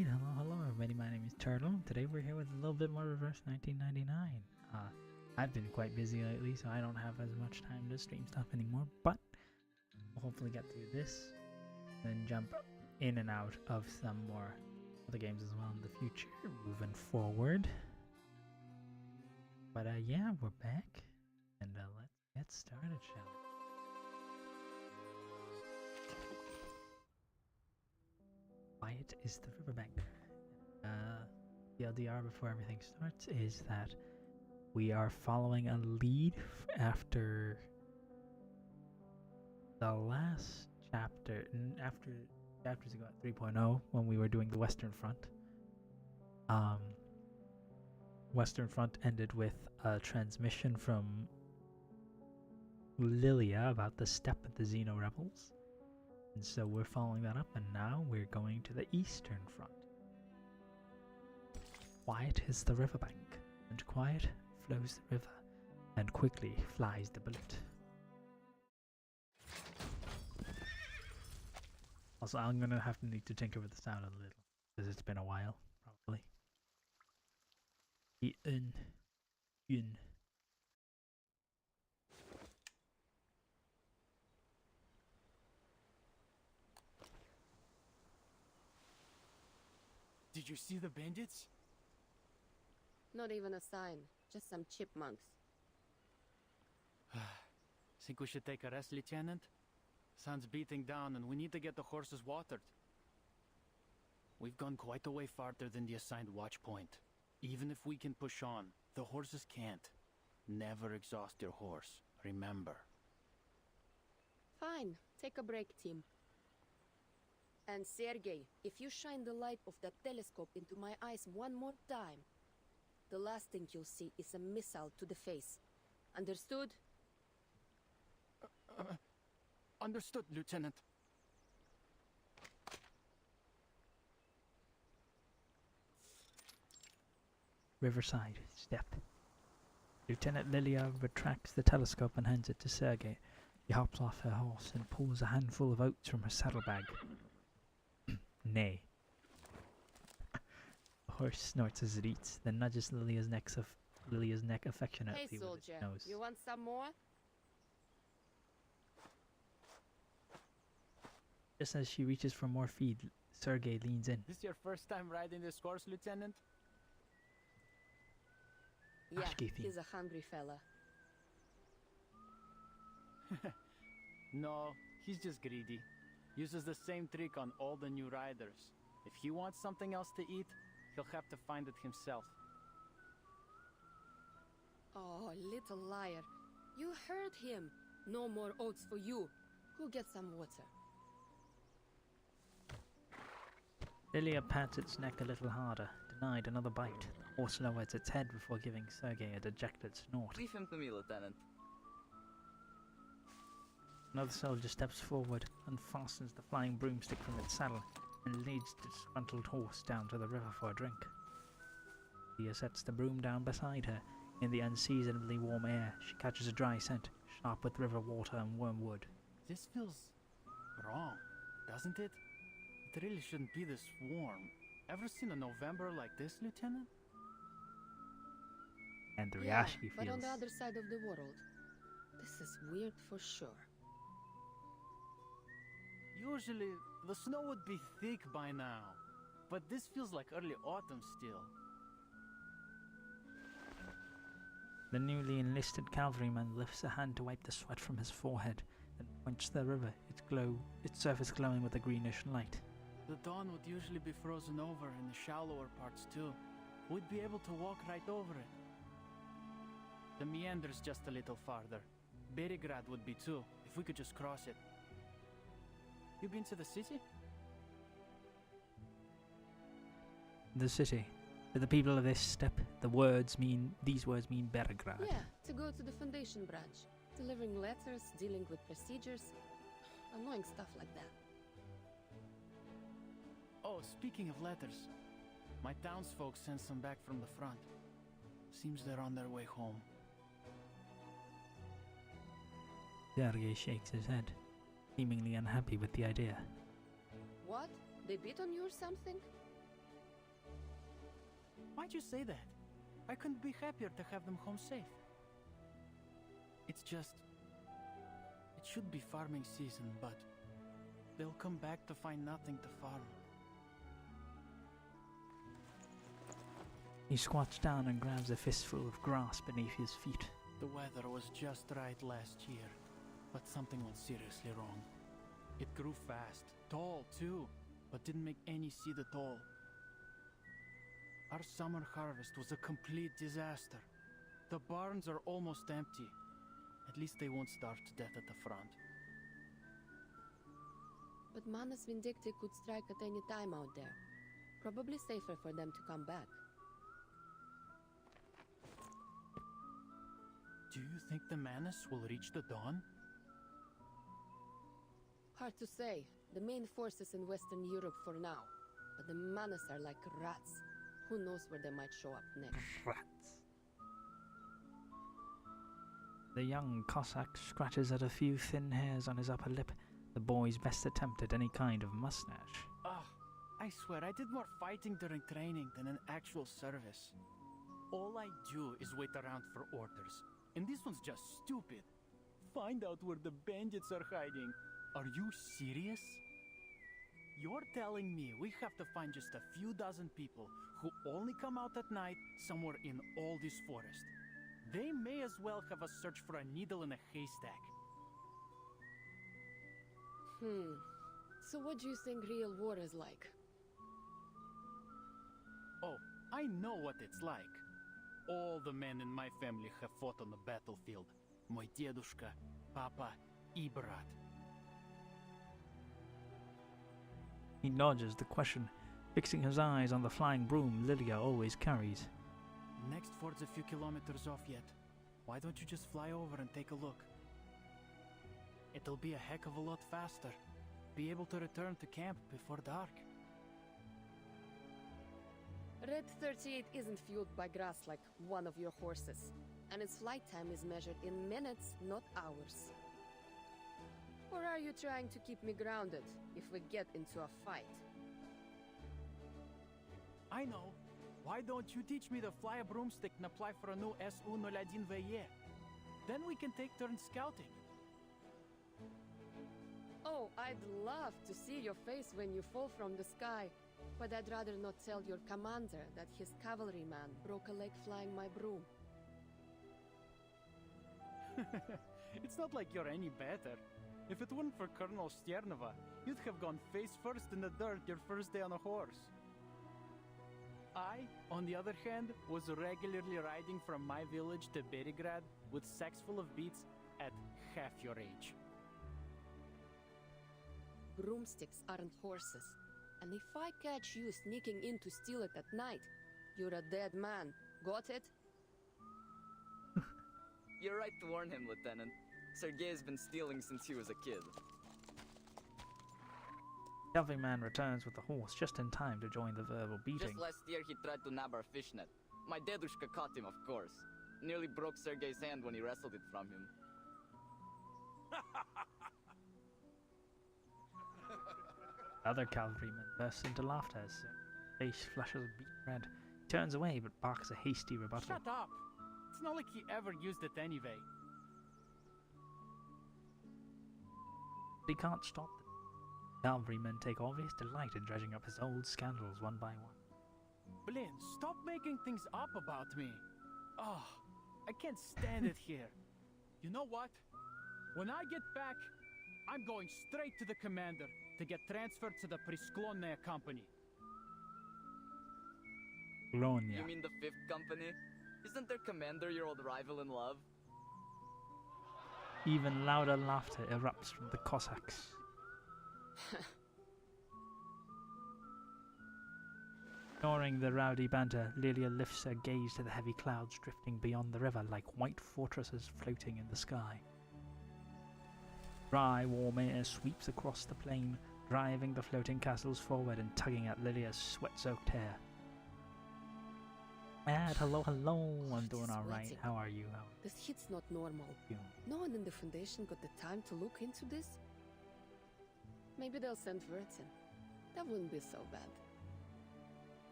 Alright, hello everybody, my name is Turtle. Today we're here with a little bit more Reverse 1999. I've been quite busy lately, so I don't have as much time to stream stuff anymore, but we'll hopefully get through this, and jump in and out of some more other games as well in the future, moving forward. But yeah, we're back, and let's get started, shall we? Quiet is the riverbank. The LDR before everything starts is that we are following a lead after the last chapter, after chapters ago at 3.0 when we were doing the Western Front. Western Front ended with a transmission from Lilia about the Steppe of the Xeno rebels. And so we're following that up, and now we're going to the Eastern Front. Quiet is the riverbank, and quiet flows the river, and quickly flies the bullet. Also, I'm gonna need to tinker with the sound a little, because it's been a while, probably. Yun. Did you see the bandits? Not even a sign, just some chipmunks. Think we should take a rest, Lieutenant? Sun's beating down and we need to get the horses watered. We've gone quite a way farther than the assigned watch point. Even if we can push on, the horses can't. Never exhaust your horse, remember. Fine, take a break, team. And Sergei, if you shine the light of that telescope into my eyes one more time, the last thing you'll see is a missile to the face. Understood? Understood, Lieutenant. Riverside, Steppe. Lieutenant Lilia retracts the telescope and hands it to Sergei. He hops off her horse and pulls a handful of oats from her saddlebag. Nay. The horse snorts as it eats, then nudges Lilia's neck affectionately Hey, with its soldier, nose. you want some more? Just as she reaches for more feed, Sergei leans in. This your first time riding this horse, Lieutenant? Yeah, Ashki theme. he's a hungry fella. No, he's just greedy. Uses the same trick on all the new riders. If he wants something else to eat, he'll have to find it himself. Oh, little liar. You heard him. No more oats for you. Go get some water. Lilia pats its neck a little harder, denied another bite. The horse lowers its head before giving Sergei a dejected snort. Leave him to me, Lieutenant. Another soldier steps forward, unfastens the flying broomstick from its saddle, and leads the disgruntled horse down to the river for a drink. Lilia sets the broom down beside her. In the unseasonably warm air, she catches a dry scent, sharp with river water and wormwood. This feels wrong, doesn't it? It really shouldn't be this warm. Ever seen a November like this, Lieutenant? And the Yeah, Ryashi but on feels... the other side of the world. This is weird for sure. Usually, the snow would be thick by now. But this feels like early autumn still. The newly enlisted cavalryman lifts a hand to wipe the sweat from his forehead, then points to the river, its surface glowing with a greenish light. The dawn would usually be frozen over in the shallower parts too. We'd be able to walk right over it. The meander's just a little farther. Berigrad would be too, if we could just cross it. You been to the city? The city. To the people of this steppe, these words mean Berigrad. Yeah, to go to the Foundation branch. Delivering letters, dealing with procedures. Annoying stuff like that. Oh, speaking of letters. My townsfolk sent some back from the front. Seems they're on their way home. Sergei shakes his head, seemingly unhappy with the idea. What? They beat on you or something? Why'd you say that? I couldn't be happier to have them home safe. It's just... It should be farming season, but... They'll come back to find nothing to farm. He squats down and grabs a fistful of grass beneath his feet. The weather was just right last year, but something went seriously wrong. It grew fast, tall too, but didn't make any seed at all. Our summer harvest was a complete disaster. The barns are almost empty. At least they won't starve to death at the front. But Manus Vindicti could strike at any time out there. Probably safer for them to come back. Do you think the Manus will reach the dawn? Hard to say. The main forces in Western Europe for now. But the Manus are like rats. Who knows where they might show up next? Rats. The young Cossack scratches at a few thin hairs on his upper lip, the boy's best attempt at any kind of mustache. Ah, I swear I did more fighting during training than in actual service. All I do is wait around for orders. And this one's just stupid. Find out where the bandits are hiding. Are you serious? You're telling me we have to find just a few dozen people who only come out at night somewhere in all this forest. They may as well have us search for a needle in a haystack. So what do you think real war is like? Oh, I know what it's like. All the men in my family have fought on the battlefield. Мой дедушка, papa, и брат. He dodges the question, fixing his eyes on the flying broom Lilia always carries. Next ford's a few kilometers off yet. Why don't you just fly over and take a look? It'll be a heck of a lot faster. Be able to return to camp before dark. Red 38 isn't fueled by grass like one of your horses, and its flight time is measured in minutes, not hours. Or are you trying to keep me grounded if we get into a fight? I know. Why don't you teach me to fly a broomstick and apply for a new SU-01 VE? Then we can take turns scouting. Oh, I'd love to see your face when you fall from the sky. But I'd rather not tell your commander that his cavalryman broke a leg flying my broom. It's not like you're any better. If it weren't for Colonel Sternova, you'd have gone face first in the dirt your first day on a horse. I, on the other hand, was regularly riding from my village to Berigrad with sacks full of beets at half your age. Broomsticks aren't horses. And if I catch you sneaking in to steal it at night, you're a dead man. Got it? You're right to warn him, Lieutenant. Sergei's been stealing since he was a kid. Cavalryman returns with the horse just in time to join the verbal beating. Just last year he tried to nab our fishnet. My dedushka caught him, of course. Nearly broke Sergei's hand when he wrestled it from him. Other cavalryman bursts into laughter as his face flushes beet red. He turns away but barks a hasty rebuttal. Shut up! It's not like he ever used it anyway. But he can't stop them. Cavalrymen take obvious delight in dredging up his old scandals one by one. Blin, stop making things up about me. Oh, I can't stand it here. You know what? When I get back, I'm going straight to the commander to get transferred to the Prisklonная company. Glonia. You mean the 5th Company? Isn't their commander your old rival in love? Even louder laughter erupts from the Cossacks. Ignoring the rowdy banter, Lilia lifts her gaze to the heavy clouds drifting beyond the river like white fortresses floating in the sky. Dry, warm air sweeps across the plain, driving the floating castles forward and tugging at Lilia's sweat-soaked hair. Dad, hello, I'm doing alright. How are you? This heat's not normal. You? No one in the Foundation got the time to look into this? Maybe they'll send Vertin. That wouldn't be so bad.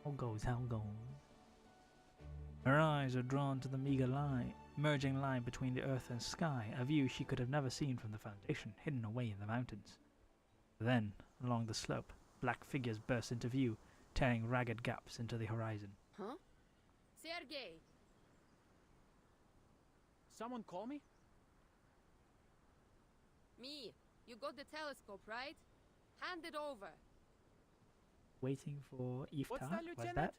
How goes? Her eyes are drawn to the meager line, merging line between the earth and sky, a view she could have never seen from the Foundation, hidden away in the mountains. Then, along the slope, black figures burst into view, tearing ragged gaps into the horizon. Huh? Sergei! Someone call me? Me! You got the telescope, right? Hand it over. Waiting for Iftar? What's that, Was Lieutenant? that?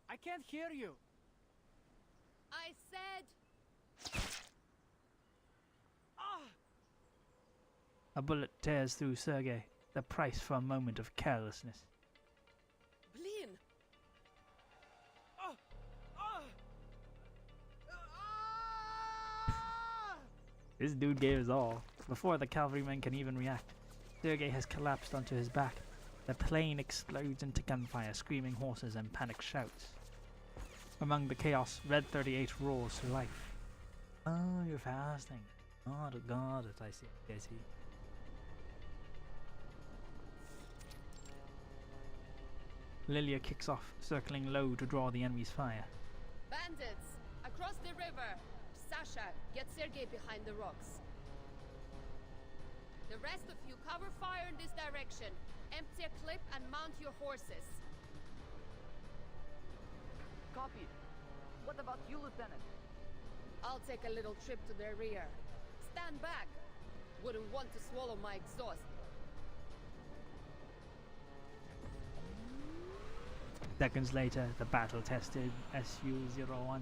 I can't hear you. I said... Ah! A bullet tears through Sergei, the price for a moment of carelessness. Blin! Ah! Ah! Ah! This dude gave his all. Before the cavalrymen can even react, Sergei has collapsed onto his back. The plane explodes into gunfire, screaming horses and panicked shouts. Among the chaos, Red 38 roars to life. Oh, you're fasting. Got it, I see. Lilia kicks off, circling low to draw the enemy's fire. Bandits! Across the river! Sasha, get Sergei behind the rocks. The rest of you cover fire in this direction. Empty a clip and mount your horses. Copy. What about you, Lieutenant? I'll take a little trip to their rear. Stand back! Wouldn't want to swallow my exhaust. Seconds later, the battle-tested Su-01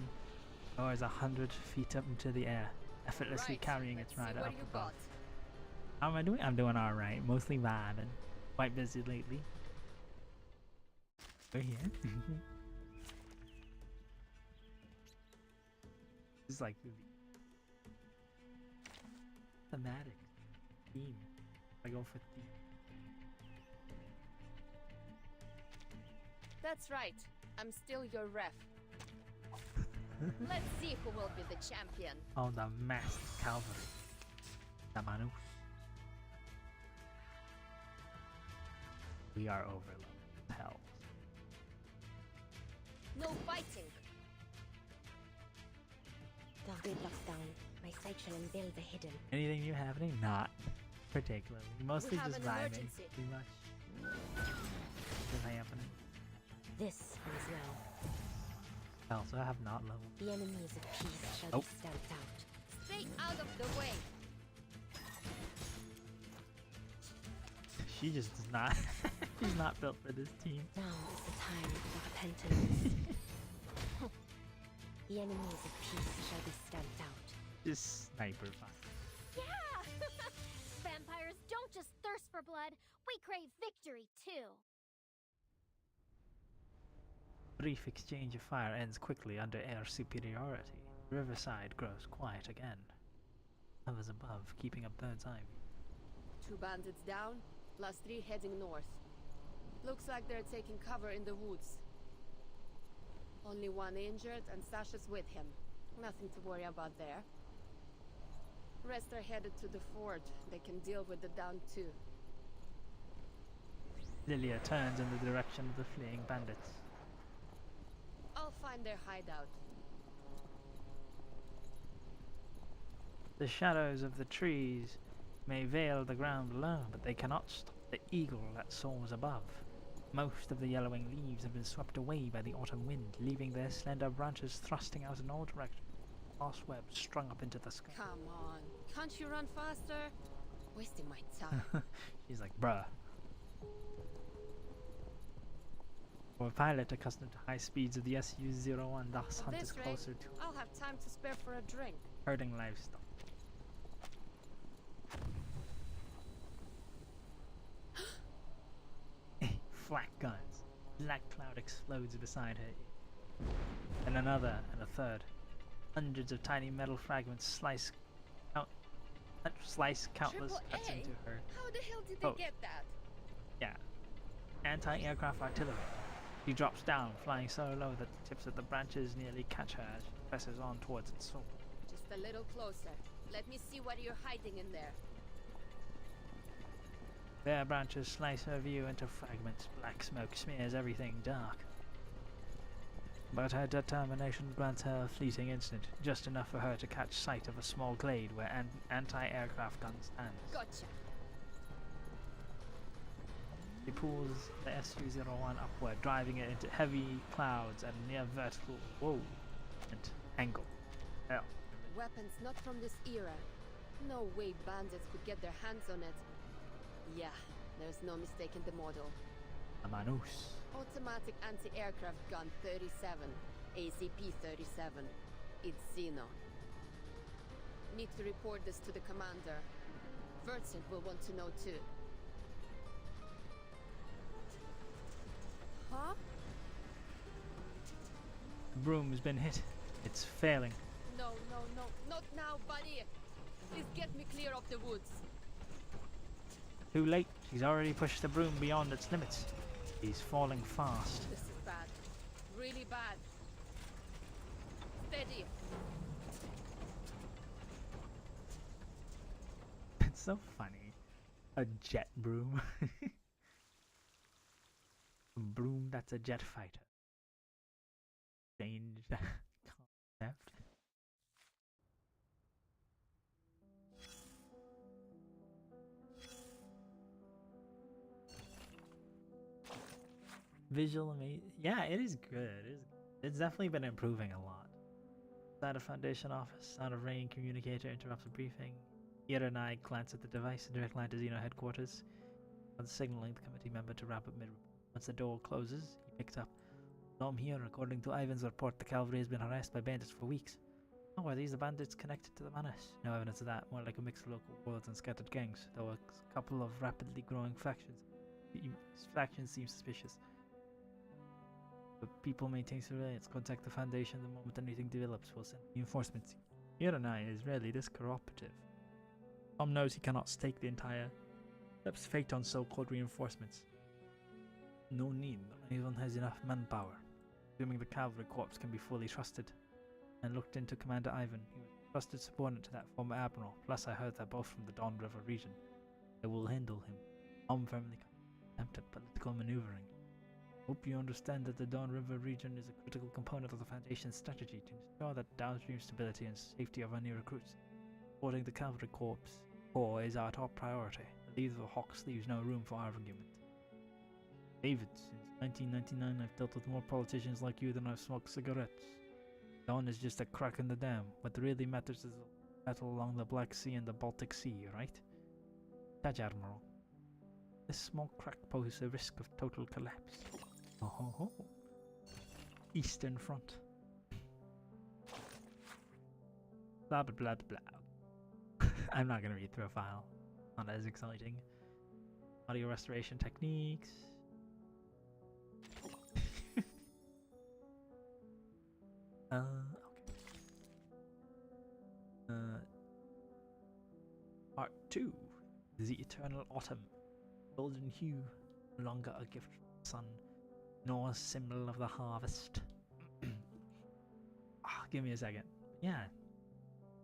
soars 100 feet up into the air, effortlessly carrying its rider up above. How am I doing? I'm doing alright. Mostly vibing. Quite busy lately. We're here. This is like the thematic theme. I go for theme. That's right. I'm still your ref. Let's see who will be the champion. Oh, the masked cavalry. The Manus. We are overloaded. Hell. No fighting. The grid locks down. My sight shall unveil the hidden. Anything new happening? Not particularly. Mostly have just an vibing. emergency. Too much. What's happening? This is well. Also, I have not leveled. The enemies of peace shall Oh. be stamped out. Stay out of the way. She just does not. She's not built for this team. Now is the time for repentance. The enemies of peace shall be stamped out. Just sniper fire. Yeah! Vampires don't just thirst for blood, we crave victory too. Brief exchange of fire ends quickly under air superiority. Riverside grows quiet again. Hovers above, keeping a bird's eye view. 2 bandits down, plus 3 heading north. Looks like they're taking cover in the woods. Only 1 injured and Sasha's with him. Nothing to worry about there. Rest are headed to the fort. They can deal with the down 2. Lilia turns in the direction of the fleeing bandits. I'll find their hideout. The shadows of the trees may veil the ground below, but they cannot stop the eagle that soars above. Most of the yellowing leaves have been swept away by the autumn wind, leaving their slender branches thrusting out in all directions. Moss webs strung up into the sky. Come on. Can't you run faster? Wasting my time. She's like, bruh. For a pilot accustomed to high speeds of the Su-01, thus At hunt this is rate, closer to I'll have time to spare for a drink. herding livestock. Flak guns. Black cloud explodes beside her. And another, and a third. Hundreds of tiny metal fragments slice countless cuts AAA? into her. How the hell did Oh. they get that? Yeah. Anti-aircraft artillery. She drops down, flying so low that the tips of the branches nearly catch her as she presses on towards its soul. Just a little closer. Let me see what you're hiding in there. Bare branches slice her view into fragments. Black smoke smears everything dark. but her determination grants her a fleeting instant, just enough for her to catch sight of a small glade where an anti-aircraft gun stands. Gotcha. She pulls the SU-01 upward, driving it into heavy clouds at a near vertical angle. Hell. Weapons not from this era. No way bandits could get their hands on it. Yeah, there's no mistaking the model. A Manus. Automatic anti-aircraft gun 37. ACP-37. It's Xeno. Need to report this to the commander. Vincent will want to know too. Huh? The broom's been hit. It's failing. No, no, no, not now, buddy! Please get me clear of the woods. Too late. She's already pushed the broom beyond its limits. He's falling fast. This is bad. Really bad. Steady. It's so funny. A jet broom. A broom that's a jet fighter. Strange concept. Visual amazing. Yeah, it is good. It's definitely been improving a lot. At a Foundation office, sound of rain communicator interrupts a briefing. Ira and I glance at the device, a direct line to Xeno headquarters. On signaling the committee member to wrap up mid-report. Once the door closes, he picks up. "No, I'm here. According to Ivan's report, the cavalry has been harassed by bandits for weeks." "Oh, are these the bandits connected to the menace?" "No evidence of that. More like a mix of local warlords and scattered gangs, though a couple of rapidly growing factions. These factions seem suspicious. But people maintain surveillance. Contact the Foundation the moment anything develops. We'll send reinforcements." Ira and I is rarely this cooperative. Tom knows he cannot stake the entire Steppe's fate on so-called reinforcements. No need. Anyone has enough manpower. Assuming the cavalry corps can be fully trusted. And looked into Commander Ivan. He was a trusted subordinate to that former admiral. Plus I heard they're both from the Don River region. I will handle him. I'm firmly attempt at political maneuvering. Hope you understand that the Don River region is a critical component of the Foundation's strategy to ensure that downstream stability and safety of our new recruits. Supporting the cavalry corps is our top priority. The leader of the Hawks leaves no room for argument. David, since 1999 I've dealt with more politicians like you than I've smoked cigarettes. Dawn is just a crack in the dam. What really matters is the battle along the Black Sea and the Baltic Sea, right? Judge Admiral. This small crack poses a risk of total collapse. Oh. Eastern Front. Blah blah blah blah. I'm not gonna read through a file. Not as exciting. Audio restoration techniques. Okay. Part 2. The Eternal Autumn. Golden hue, no longer a gift from the sun, nor a symbol of the harvest. Give me a second. Yeah.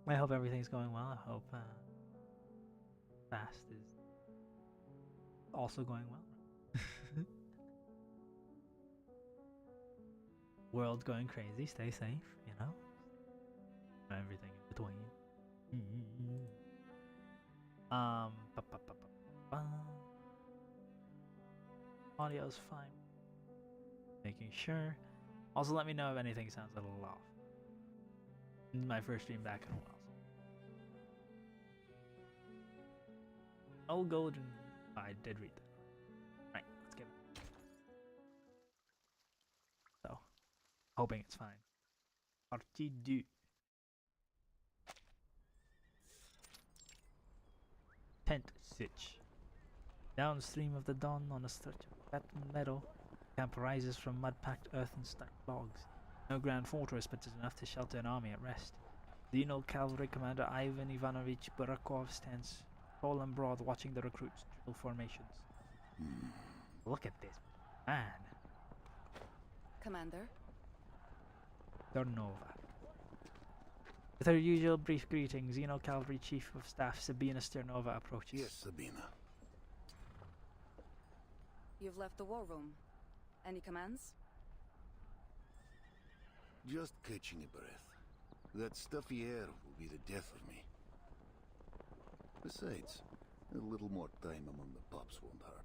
I hope everything's going well. I hope Fast is also going well. World going crazy. Stay safe, you know? Everything in between. Audio's fine. Making sure. Also, let me know if anything sounds a little off. This is my first stream back in a while. Oh, golden. I did read that. Right, let's give it. So, hoping it's fine. Partie 2. Tent sitch. Downstream of the Don on a stretch of flat meadow, camp rises from mud-packed earth and stacked logs. No grand fortress, but it's enough to shelter an army at rest. The Dino cavalry commander Ivan Ivanovich Burakov stands tall and broad, watching the recruits drill formations. Look at this man. Commander? Dornova. With her usual brief greeting, Xeno Cavalry Chief of Staff Sabina Sternova approaches. Yes, Sabina. You've left the war room. Any commands? Just catching a breath. That stuffy air will be the death of me. Besides, a little more time among the pups won't hurt.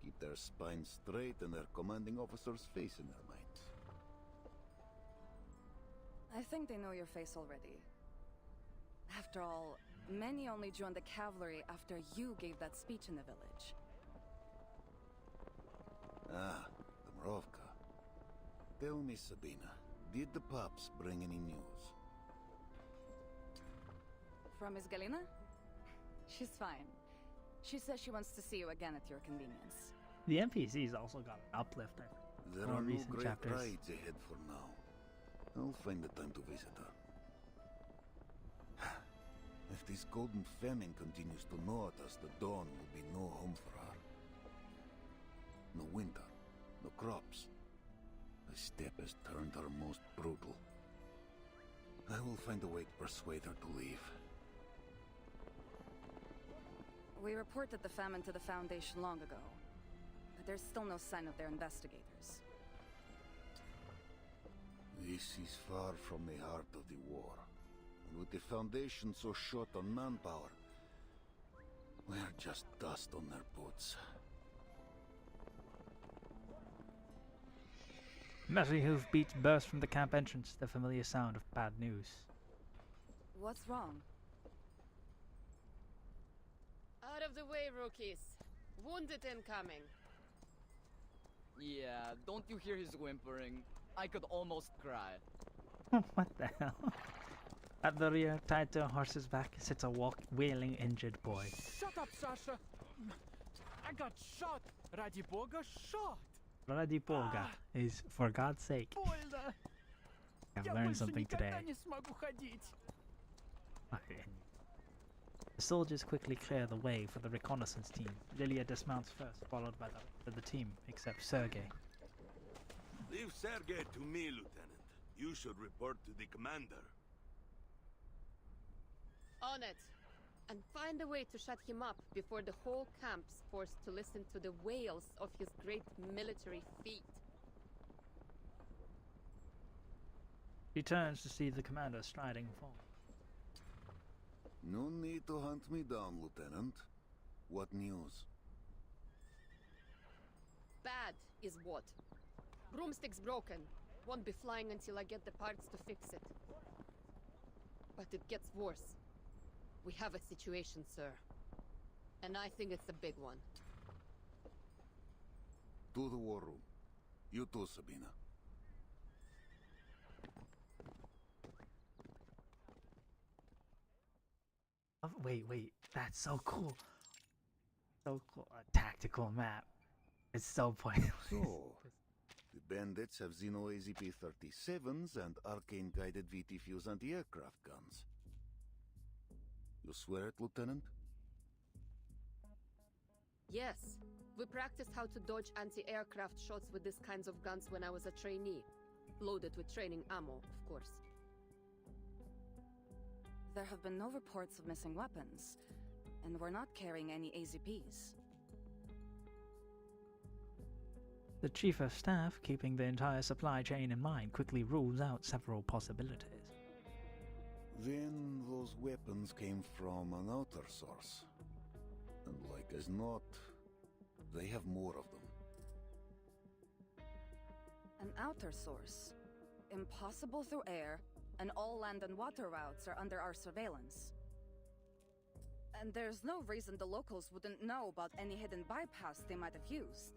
Keep their spines straight and their commanding officer's face in their minds. I think they know your face already. After all, many only joined the cavalry after you gave that speech in the village. Ah, the Mrovka. Tell me, Sabina, did the pups bring any news? From Miss Galina? She's fine. She says she wants to see you again at your convenience. The NPC's also got an uplift, I think. There More are no recent great chapters. rides ahead for now. I'll find the time to visit her. If this golden famine continues to gnaw at us, the dawn will be no home for her. No winter, no crops. The steppe has turned her most brutal. I will find a way to persuade her to leave. We reported the famine to the Foundation long ago, but there's still no sign of their investigators. This is far from the heart of the war. And with the Foundation so short on manpower, we're just dust on their boots. Messy hoofbeats burst from the camp entrance, the familiar sound of bad news. What's wrong? Out of the way, rookies. Wounded incoming. Yeah, don't you hear his whimpering? I could almost cry. What the hell? At the rear, tied to a horse's back, sits a wailing injured boy. Shut up, Sasha! I got shot! Ради Бога, shot! Radi Boga is, for God's sake. Больно! I've Я learned больше something today. никогда не смогу ходить! The soldiers quickly clear the way for the reconnaissance team. Lilia dismounts first, followed by the team, except Sergei. Leave Sergei to me, Lieutenant. You should report to the commander. On it. And find a way to shut him up before the whole camp's forced to listen to the wails of his great military feat. He turns to see the commander striding forward. No need to hunt me down, Lieutenant. What news? Bad is what? Broomstick's broken. Won't be flying until I get the parts to fix it. But it gets worse. We have a situation, sir. And I think it's a big one. To the war room. You too, Sabina. Oh, wait, that's so cool. So cool. A tactical map. It's so pointless. So, the bandits have Xeno AZP-37s and arcane-guided VT Fuse anti-aircraft guns. You swear it, Lieutenant? Yes. We practiced how to dodge anti-aircraft shots with these kinds of guns when I was a trainee. Loaded with training ammo, of course. There have been no reports of missing weapons, and we're not carrying any AZPs. The chief of staff, keeping the entire supply chain in mind, quickly rules out several possibilities. Then those weapons came from an outer source. And like as not, they have more of them. An outer source. Impossible through air, and all land and water routes are under our surveillance. And there's no reason the locals wouldn't know about any hidden bypass they might have used.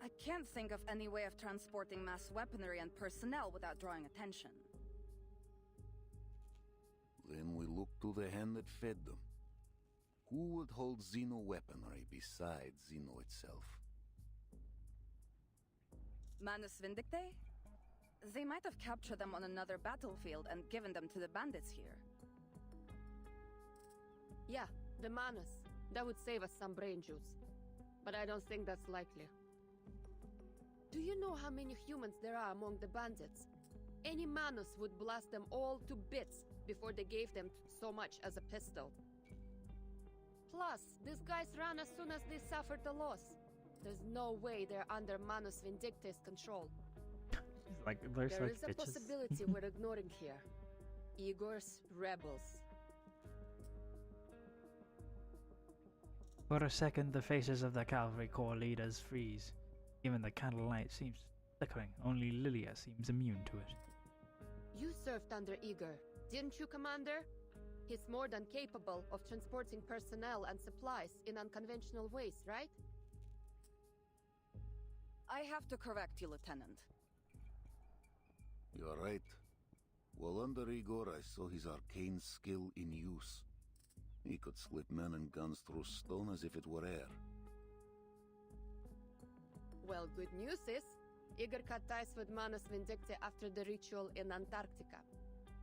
I can't think of any way of transporting mass weaponry and personnel without drawing attention. Then we look to the hand that fed them. Who would hold Xeno weaponry besides Xeno itself? Manus Vindicte? They might have captured them on another battlefield and given them to the bandits here. Yeah, the Manus. That would save us some brain juice. But I don't think that's likely. Do you know how many humans there are among the bandits? Any Manus would blast them all to bits before they gave them so much as a pistol. Plus, these guys ran as soon as they suffered a loss. There's no way they're under Manus Vindicte's control. Like there's There like is a bitches. possibility we're ignoring here. Igor's rebels. For a second, the faces of the cavalry corps leaders freeze. Even the candlelight seems flickering. Only Lilia seems immune to it. You served under Igor, didn't you, Commander? He's more than capable of transporting personnel and supplies in unconventional ways, right? I have to correct you, Lieutenant. You're right. While under Igor, I saw his arcane skill in use. He could slip men and guns through stone as if it were air. Well, good news is, Igor cut ties with Manus Vindicta after the ritual in Antarctica.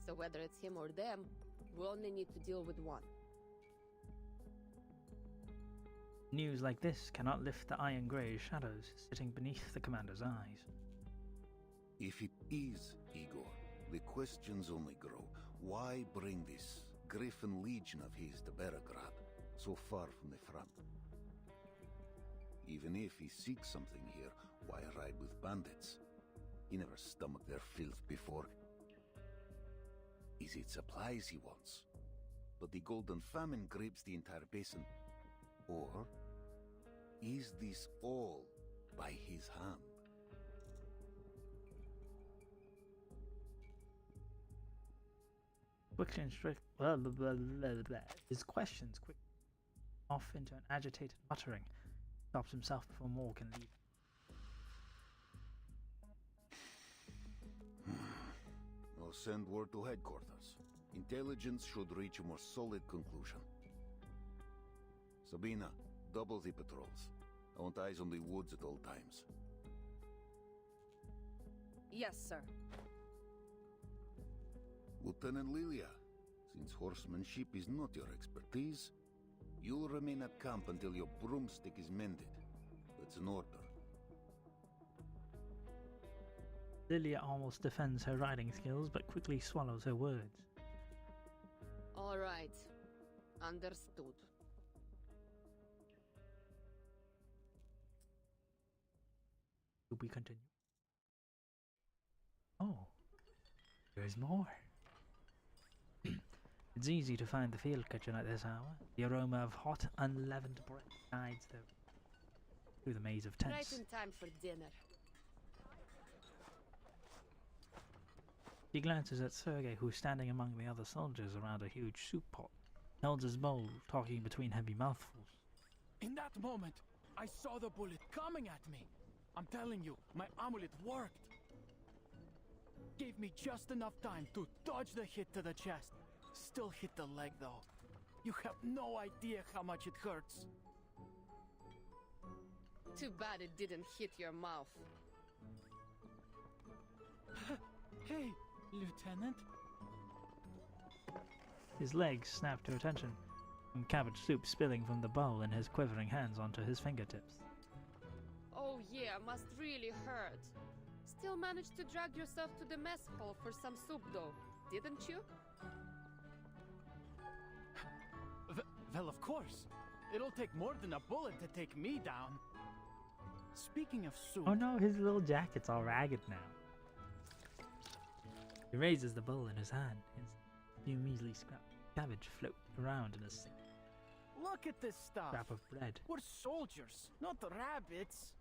So whether it's him or them, we only need to deal with one. News like this cannot lift the iron-grey shadows sitting beneath the commander's eyes. If it is Igor, the questions only grow. Why bring this Griffin Legion of his to Beregrad, so far from the front? Even if he seeks something here, why ride with bandits? He never stomached their filth before. Is it supplies he wants? But the Golden Famine grapes the entire basin. Or is this all by his hand? Quickly and strict. His questions quick off into an agitated muttering. Stops himself before more can leave. I'll send word to headquarters. Intelligence should reach a more solid conclusion. Sabina, double the patrols. I want eyes on the woods at all times. Yes, sir. Lieutenant Lilia, since horsemanship is not your expertise, you'll remain at camp until your broomstick is mended. That's an order. Lilia almost defends her riding skills, but quickly swallows her words. All right. Understood. Do we continue? Oh, there's more. It's easy to find the field kitchen at this hour. The aroma of hot, unleavened bread guides through the maze of tents. Right in time for dinner. He glances at Sergei, who's standing among the other soldiers around a huge soup pot. He holds his bowl, talking between heavy mouthfuls. In that moment, I saw the bullet coming at me. I'm telling you, my amulet worked. Gave me just enough time to dodge the hit to the chest. Still hit the leg though. You have no idea how much it hurts. Too bad it didn't hit your mouth. Hey, Lieutenant. His legs snap to attention, and cabbage soup spilling from the bowl in his quivering hands onto his fingertips. Oh yeah, must really hurt. Still managed to drag yourself to the mess hall for some soup though, didn't you? Well, of course. It'll take more than a bullet to take me down. Speaking of soup... Oh no, his little jacket's all ragged now. He raises the bowl in his hand. His few measly scraps of cabbage float around in a Look at this stuff. scrap of bread. We're soldiers, not rabbits.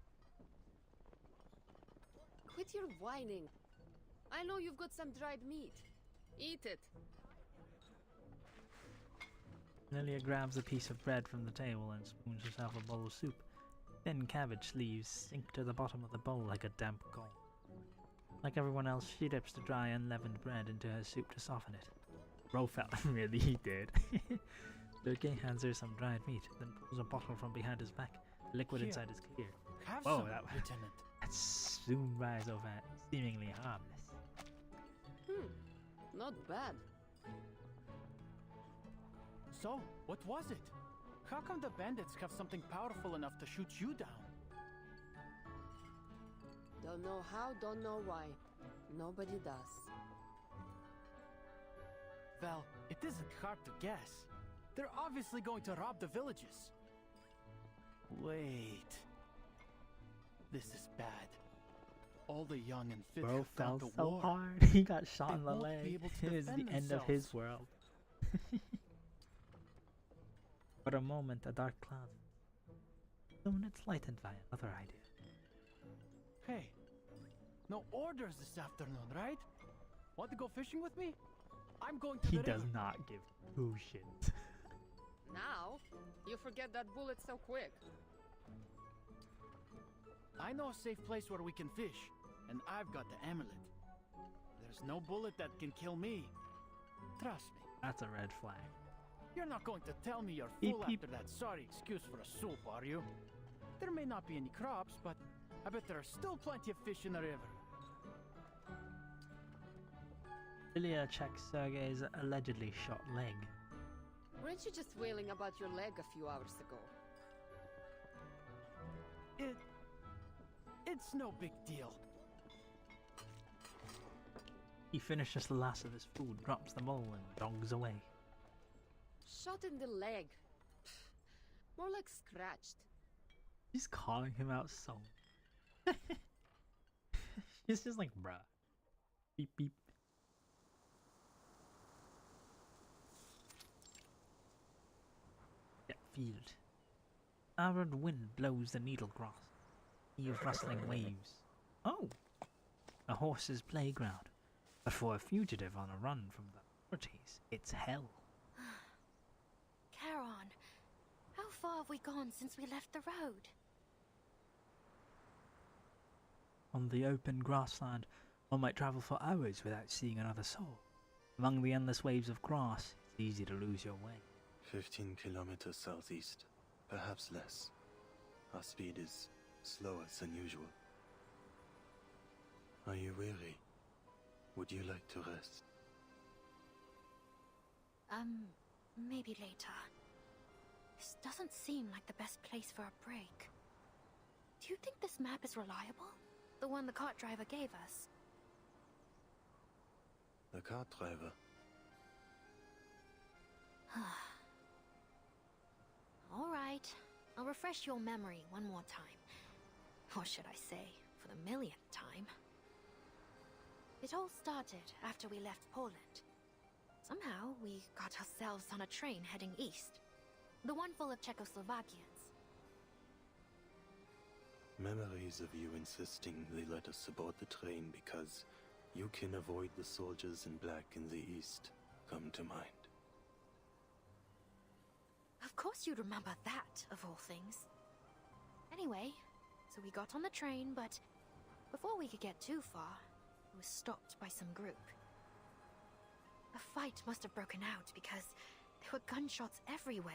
Quit your whining. I know you've got some dried meat. Eat it. Lilia grabs a piece of bread from the table and spoons herself a bowl of soup. Thin cabbage leaves sink to the bottom of the bowl like a damp coal. Like everyone else, she dips the dry, unleavened bread into her soup to soften it. Bro felt really he did. Sergei hands her some dried meat, then pulls a bottle from behind his back. The liquid Here. inside is clear. Have Whoa, some, that Lieutenant. soon rise over seemingly harmless. Not bad. So, what was it? How come the bandits have something powerful enough to shoot you down? Don't know how, don't know why. Nobody does. Well, it isn't hard to guess. They're obviously going to rob the villages. Wait. This is bad. all the young and fit Bro have gone fell to so war. hard. He got shot They in the won't be leg. able to It was the defend end of his themselves. world. For a moment, a dark cloud. Soon it's lightened by another idea. Hey, no orders this afternoon, right? Want to go fishing with me? I'm going to He the does river. not give two shits. Now? You forget that bullet so quick. I know a safe place where we can fish, and I've got the amulet. There's no bullet that can kill me. Trust me. That's a red flag. You're not going to tell me you're Beep, full beep. after that sorry excuse for a soup, are you? There may not be any crops, but I bet there are still plenty of fish in the river. Ilya checks Sergei's allegedly shot leg. Weren't you just wailing about your leg a few hours ago? It's no big deal. He finishes the last of his food, drops the bowl, and jogs away. Shot in the leg. More like scratched. She's calling him out so. She's just like, bruh. Beep beep. Field. Arid wind blows the needle grass. Heave rustling waves. Oh! A horse's playground. But for a fugitive on a run from the authorities, it's hell. Charon, how far have we gone since we left the road? On the open grassland, one might travel for hours without seeing another soul. Among the endless waves of grass, it's easy to lose your way. 15 kilometers southeast, perhaps less. Our speed is slower than usual. Are you weary? Would you like to rest? Maybe later. This doesn't seem like the best place for a break. Do you think this map is reliable? The one the cart driver gave us? The cart driver. All right, I'll refresh your memory one more time. Or should I say, for the millionth time. It all started after we left Poland. Somehow, we got ourselves on a train heading east. The one full of Czechoslovakians. Memories of you insisting they let us aboard the train because you can avoid the soldiers in black in the east come to mind. Of course you'd remember that, of all things. Anyway, so we got on the train, but before we could get too far, it was stopped by some group. A fight must have broken out because there were gunshots everywhere.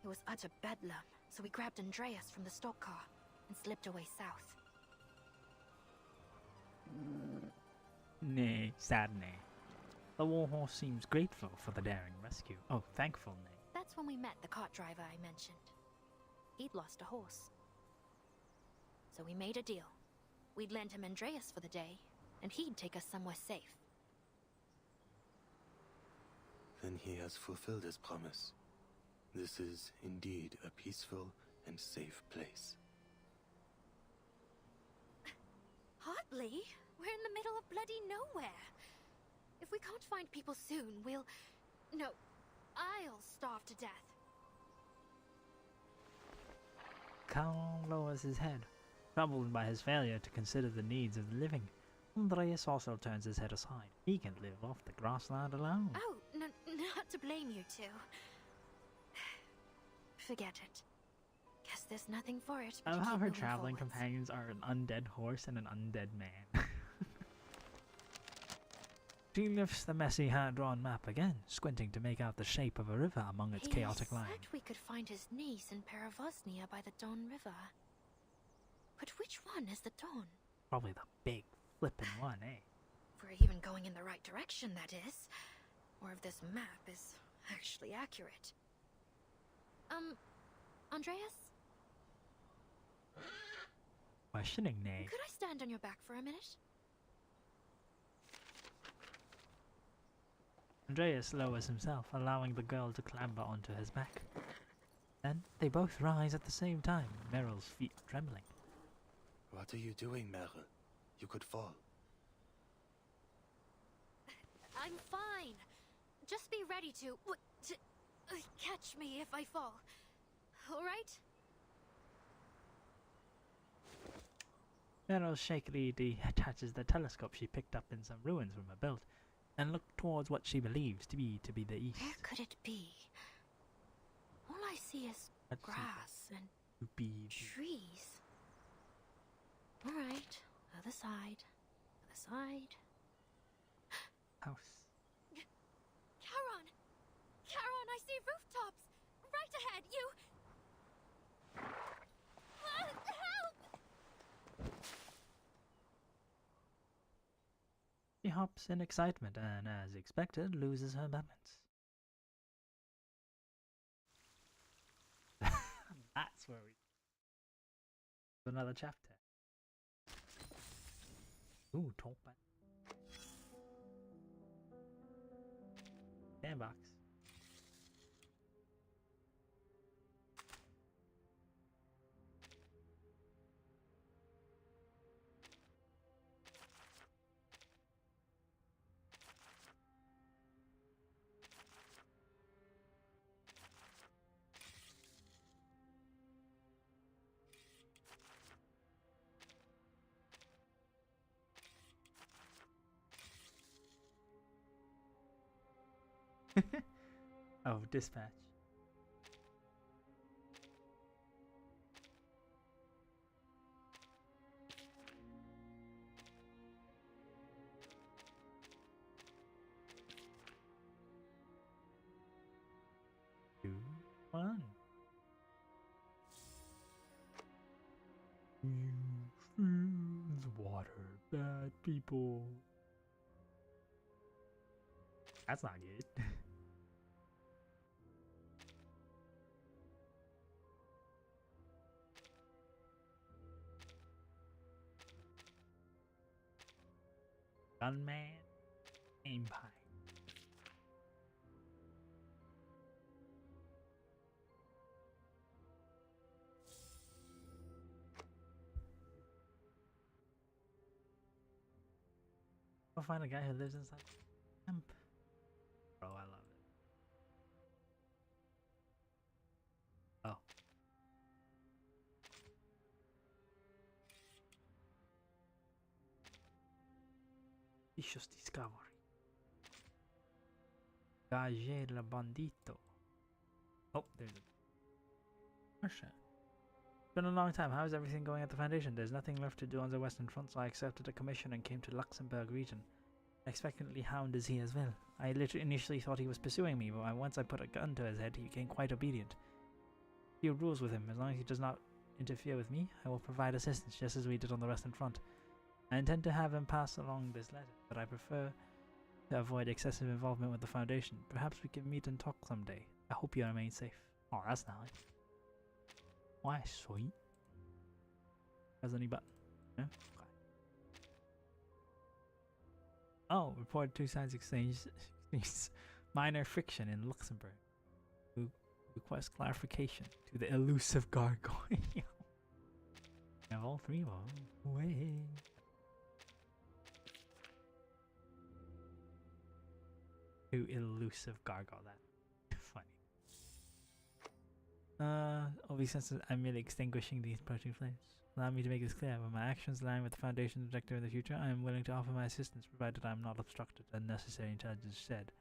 It was utter bedlam, so we grabbed Andreas from the stock car and slipped away south. Nay, sad nay. The warhorse seems grateful for the daring rescue. Oh, thankful nay. That's when we met the cart driver I mentioned. He'd lost a horse. So we made a deal. We'd lend him Andreas for the day, and he'd take us somewhere safe. Then he has fulfilled his promise. This is indeed a peaceful and safe place. Hardly. We're in the middle of bloody nowhere. If we can't find people soon, I'll starve to death. Charon lowers his head, troubled by his failure to consider the needs of the living. Andreas also turns his head aside. He can live off the grassland alone. Oh, no, not to blame you two. Forget it. Guess there's nothing for it but I to love how keep her moving traveling forwards. companions are an undead horse and an undead man. She lifts the messy hand-drawn map again, squinting to make out the shape of a river among its chaotic He lines. said we could find his niece in Peravosnia by the Don River. But which one is the Don? Probably the big flippin' one, eh? If we're even going in the right direction, that is. Or if this map is actually accurate. Andreas? Questioning nay. Could I stand on your back for a minute? Andreas lowers himself, allowing the girl to clamber onto his back. Then they both rise at the same time, Meryl's feet trembling. What are you doing, Meryl? You could fall. I'm fine. Just be ready to catch me if I fall. All right? Meryl shakily detaches the telescope she picked up in some ruins from her belt and looked towards what she believes to be the east. Where could it be? All I see is grass and trees. All right, other side. House. Charon! Charon, I see rooftops! Right ahead, you... Help! She hops in excitement and, as expected, loses her balance. That's where we... Another chapter. Ooh, top back. Sandbox. Oh, dispatch. Two, one. You freeze water, bad people. That's not good. Gunman, aim pie. I'll find a guy who lives inside the camp. Oh, I love it. Oh. Vicious discovery. Gage la bandito. Oh, there's a Marsha. It's been a long time. How is everything going at the Foundation? There's nothing left to do on the Western Front, so I accepted a commission and came to Luxembourg region. Expectantly hound is he as well. I literally initially thought he was pursuing me, but once I put a gun to his head, he became quite obedient. Few rules with him. As long as he does not interfere with me, I will provide assistance, just as we did on the Western Front. I intend to have him pass along this letter, but I prefer to avoid excessive involvement with the Foundation. Perhaps we can meet and talk someday. I hope you remain safe. Oh, that's nice. Why, sweet? Has any button? No? Okay. Oh, reported two sides exchange minor friction in Luxembourg. Who request clarification to the elusive gargoyle. Have all three of them. Way. To elusive gargoyle. That's funny. Obviously, since I'm merely extinguishing these approaching flames. Allow me to make this clear. When my actions align with the Foundation's objective in the future, I am willing to offer my assistance, provided I am not obstructed and necessary intelligence shed.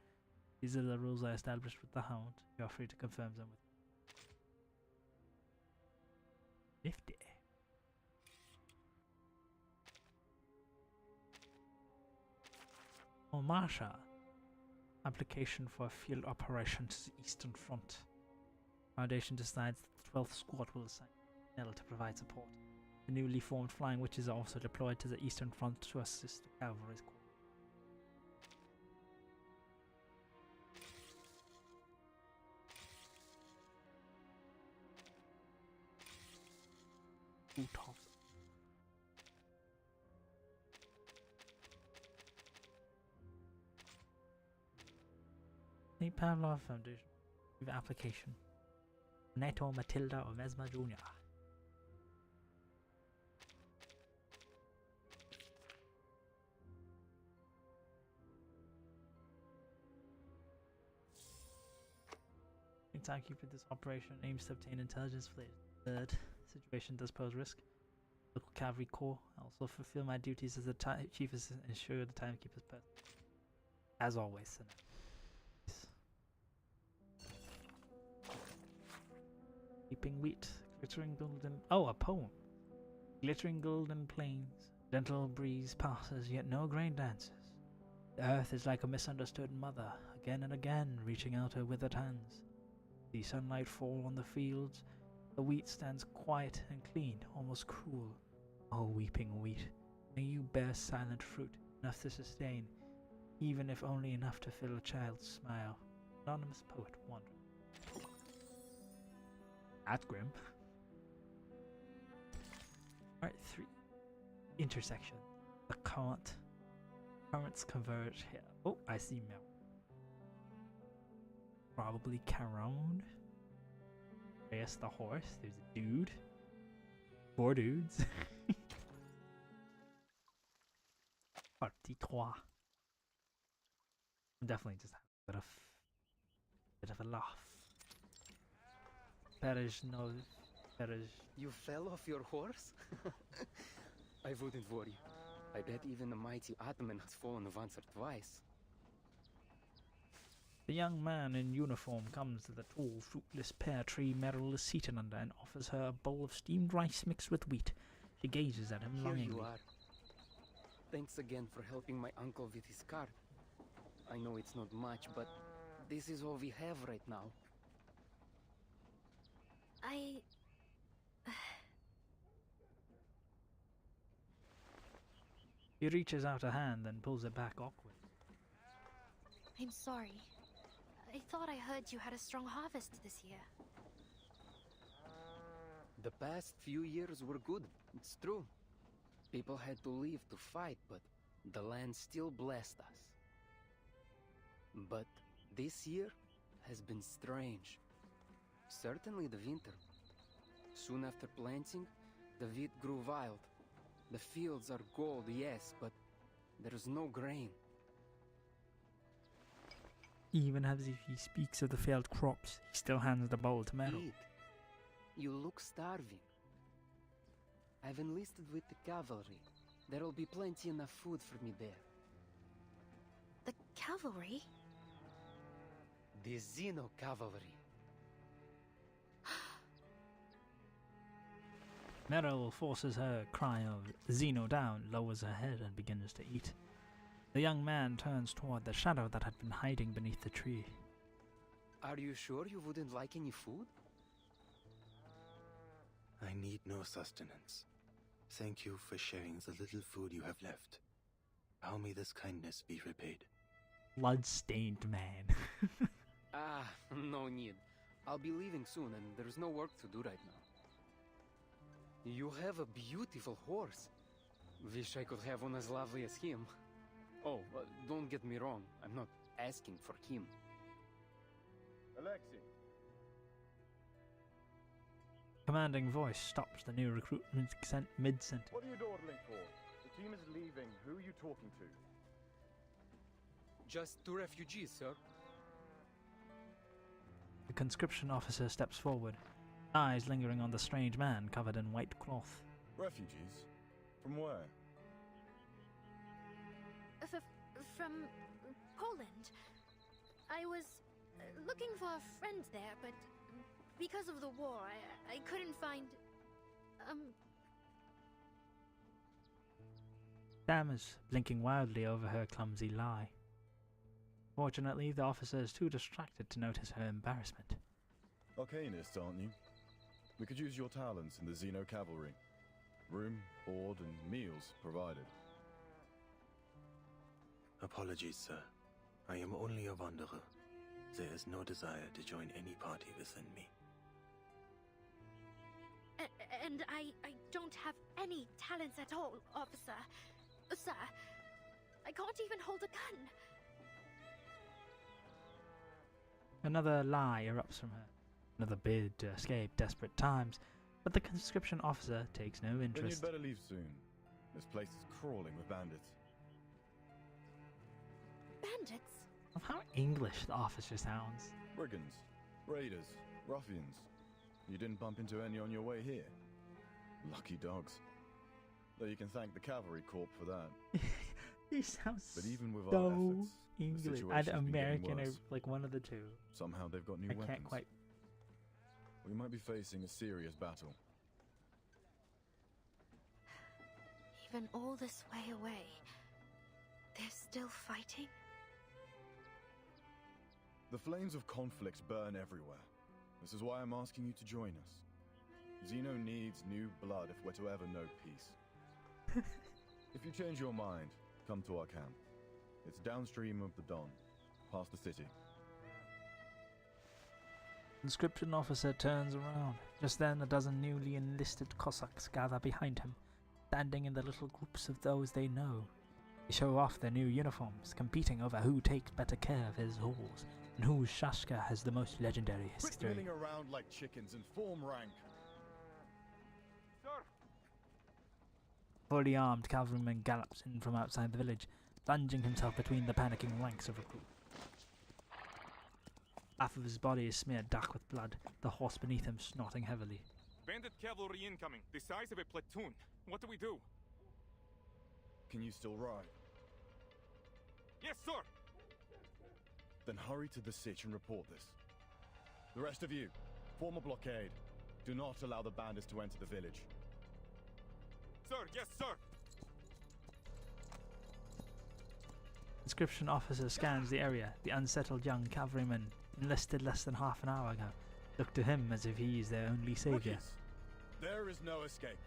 These are the rules I established with the Hound. You are free to confirm them with me. 50. Oh, Marsha. Application for field operations to the Eastern Front. Foundation decides that the 12th Squad will assign Nell to provide support. The newly formed Flying Witches are also deployed to the Eastern Front to assist the Cavalry's corps. Ooh, tough. St. Pavlov Foundation. Application. Neto Matilda or Mesma Jr. The timekeeper, this operation aims to obtain intelligence for the situation does pose risk. Local cavalry corps. I also fulfill my duties as the chief is to ensure the timekeeper's purpose. As always, Senate. Keeping wheat, glittering golden. Oh, a poem. Glittering golden plains, gentle breeze passes, yet no grain dances. The earth is like a misunderstood mother, again and again reaching out her withered hands. The sunlight fall on the fields, the wheat stands quiet and clean, almost cruel. Oh, weeping wheat, may you bear silent fruit, enough to sustain, even if only enough to fill a child's smile. Anonymous poet, wonder. That's grim. Alright, 3. Intersection. The currents converge here. Oh, I see milk. Probably Caron. Yes, the horse. There's a dude. 4 dudes. Partie 3. I'm definitely just having a bit of a laugh. Perish no. Perish. You fell off your horse? I wouldn't worry. I bet even the mighty Atman has fallen once or twice. The young man in uniform comes to the tall, fruitless pear tree Meryl is seated under and offers her a bowl of steamed rice mixed with wheat. She gazes at him longingly. Here you are. Thanks again for helping my uncle with his cart. I know it's not much, but this is all we have right now. He reaches out a hand and pulls it back awkwardly. I'm sorry. I thought I heard you had a strong harvest this year. The past few years were good, it's true. People had to leave to fight, but the land still blessed us. But this year has been strange. Certainly the winter. Soon after planting, the wheat grew wild. The fields are gold, yes, but there's no grain. Even as if he speaks of the failed crops, he still hands the bowl to Meryl. Eat. You look starving. I've enlisted with the cavalry. There'll be plenty enough food for me there. The cavalry? The Xeno cavalry. Meryl forces her cry of Xeno down, lowers her head, and begins to eat. The young man turns toward the shadow that had been hiding beneath the tree. Are you sure you wouldn't like any food? I need no sustenance. Thank you for sharing the little food you have left. How may this kindness be repaid? Blood-stained man. No need. I'll be leaving soon and there's no work to do right now. You have a beautiful horse. Wish I could have one as lovely as him. Oh, don't get me wrong. I'm not asking for him. Alexei. Commanding voice stops the new recruitment mid-sentence. What are you dawdling for? The team is leaving. Who are you talking to? Just 2 refugees, sir. The conscription officer steps forward, eyes lingering on the strange man covered in white cloth. Refugees? From where? From Poland. I was looking for a friend there, but because of the war, I couldn't find... Stammers, blinking wildly over her clumsy lie. Fortunately, the officer is too distracted to notice her embarrassment. Arcanist, aren't you? We could use your talents in the Xeno cavalry. Room, board, and meals provided. Apologies, sir. I am only a wanderer. There is no desire to join any party within me. And I don't have any talents at all, officer. Sir, I can't even hold a gun. Another lie erupts from her. Another bid to escape desperate times, but the conscription officer takes no interest. Then you'd better leave soon. This place is crawling with bandits. Bandits? Of how English the officer sounds. Brigands. Raiders, ruffians. You didn't bump into any on your way here. Lucky dogs. Though you can thank the cavalry corps for that. He sounds But even with so our efforts, the English. situation's Either been getting American or worse. like one of the two. Somehow they've got new I weapons. can't quite. We might be facing a serious battle. Even all this way away, they're still fighting? The flames of conflict burn everywhere. This is why I'm asking you to join us. Xeno needs new blood if we're to ever know peace. If you change your mind, come to our camp. It's downstream of the Don, past the city. Conscription officer turns around. Just then, a dozen newly enlisted Cossacks gather behind him, standing in the little groups of those they know. They show off their new uniforms, competing over who takes better care of his horse, and whose Shashka has the most legendary Quit history. milling around like chickens and form rank. Fully armed cavalryman gallops in from outside the village, plunging himself between the panicking ranks of recruits. Half of his body is smeared dark with blood, the horse beneath him snorting heavily. Bandit cavalry incoming, the size of a platoon. What do we do? Can you still ride? Yes, sir! Then hurry to the sitch and report this. The rest of you, form a blockade. Do not allow the bandits to enter the village. Sir, yes, sir! Conscription officer scans the area. The unsettled young cavalryman, enlisted less than half an hour ago, look to him as if he is their only savior. Rookies, there is no escape.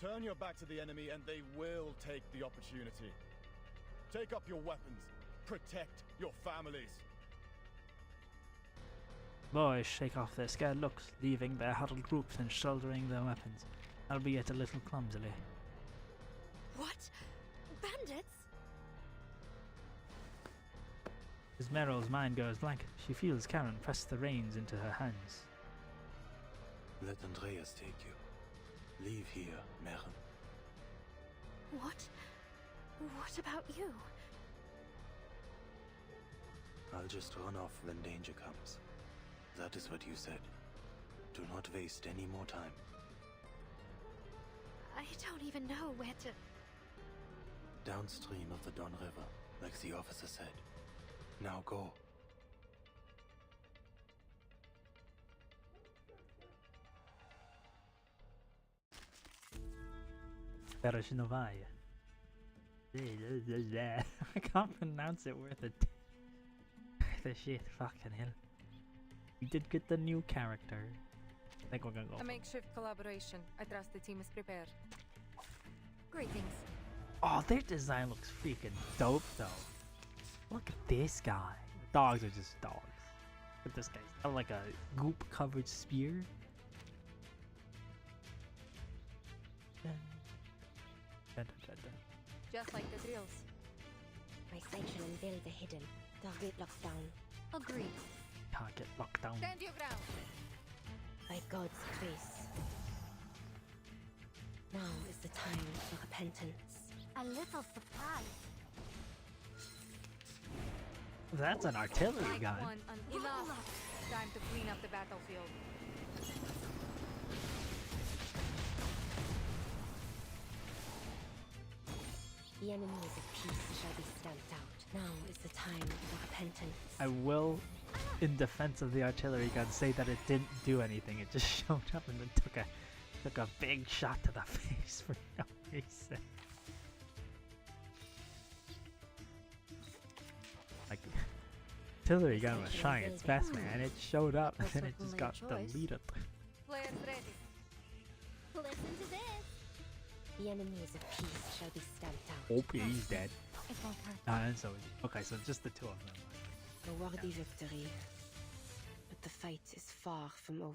Turn your back to the enemy and they will take the opportunity. Take up your weapons. Protect your families. Boys shake off their scared looks, leaving their huddled groups and shouldering their weapons, albeit a little clumsily. What? Bandits? As Meryl's mind goes blank, she feels Karen press the reins into her hands. Let Andreas take you. Leave here, Meryn. What? What about you? I'll just run off when danger comes. That is what you said. Do not waste any more time. I don't even know where to... Downstream of the Don River, like the officer said. Now go. Berezhnovaya. I can't pronounce it worth it. The shit, fucking hell. We did get the new character. I think we're gonna go. A makeshift collaboration. I trust the team is prepared. Greetings. Oh, their design looks freaking dope though. Look at this guy. Dogs are just dogs. Look at this guy. He's got like a goop covered spear. Just like the drills. My sight shall unveil the hidden. Target locked down. Agreed. Target lockdown. Stand your ground. By God's grace. Now is the time for repentance. A little surprise. That's an artillery Mike gun. one, enough. Time to clean up the battlefield. The enemies of peace shall be stamped out. Now is the time for repentance. I will, in defense of the artillery gun, say that it didn't do anything. It just showed up and then took a big shot to the face for no reason. Like, artillery gun was trying its best, man. It showed up and then it just got deleted. Players ready. Listen to this. The enemies of peace shall be stamped out. Oh, he's dead. It won't hurt. And so, okay, so just the two of them. A worthy victory. But the fight is far from over.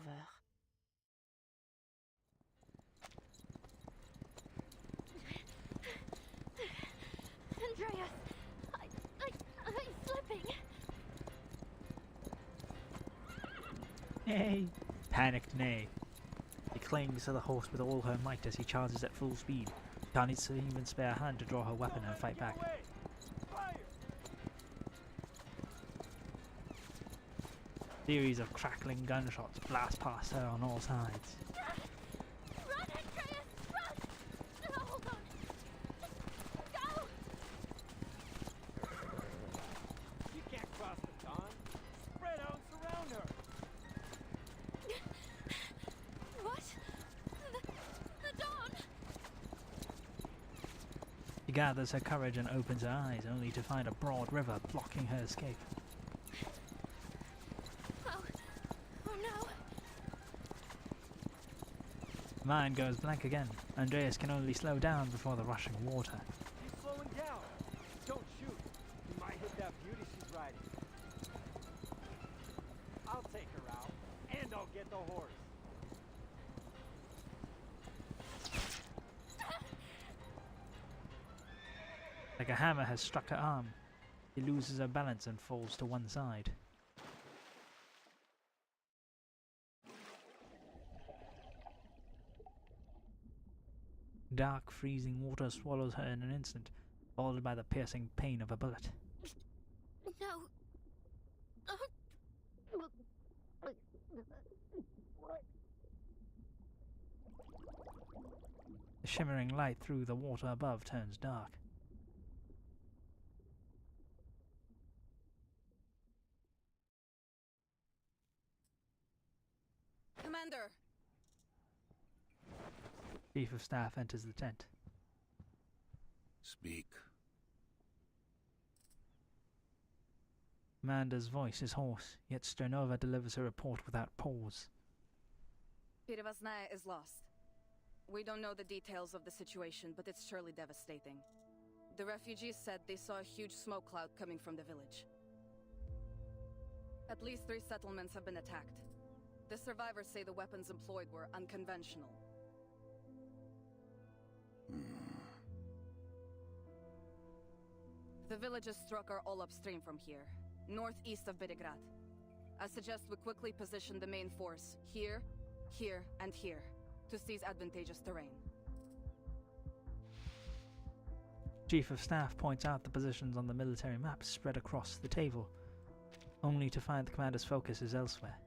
Andreas! I'm slipping! Hey! Panicked Nay. He clings to the horse with all her might as he charges at full speed. Can't even spare a hand to draw her weapon and fight back. Series of crackling gunshots blast past her on all sides. Run, Andreas! Run! No, hold on. Go! You can't cross the Dawn. Spread out and surround her. What? The Dawn! She gathers her courage and opens her eyes, only to find a broad river blocking her escape. Oh no! Mind goes blank again. Andreas can only slow down before the rushing water. He's slowing down. Don't shoot. He might hit that beauty she's riding. I'll take her out, and I'll get the horse. Like a hammer has struck her arm. She loses her balance and falls to one side. Dark, freezing water swallows her in an instant, followed by the piercing pain of a bullet. No. The shimmering light through the water above turns dark. Commander! Chief of Staff enters the tent. Speak. Commander's voice is hoarse, yet Sternova delivers her report without pause. Pirivasnaya is lost. We don't know the details of the situation, but it's surely devastating. The refugees said they saw a huge smoke cloud coming from the village. At least 3 settlements have been attacked. The survivors say the weapons employed were unconventional. The villages struck are all upstream from here, northeast of Berigrad. I suggest we quickly position the main force here, here, and here, to seize advantageous terrain. Chief of Staff points out the positions on the military map spread across the table, only to find the commander's focus is elsewhere.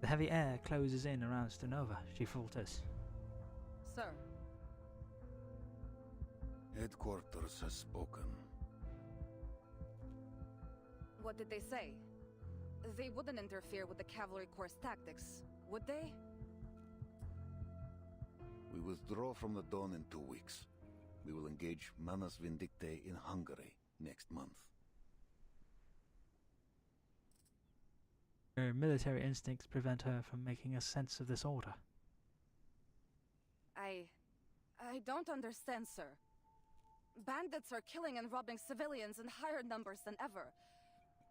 The heavy air closes in around Sternova. She falters. Sir. Headquarters has spoken. What did they say? They wouldn't interfere with the Cavalry Corps' tactics, would they? We withdraw from the Dawn in 2 weeks. We will engage Manus Vindictae in Hungary next month. Her military instincts prevent her from making a sense of this order. I don't understand, sir. Bandits are killing and robbing civilians in higher numbers than ever.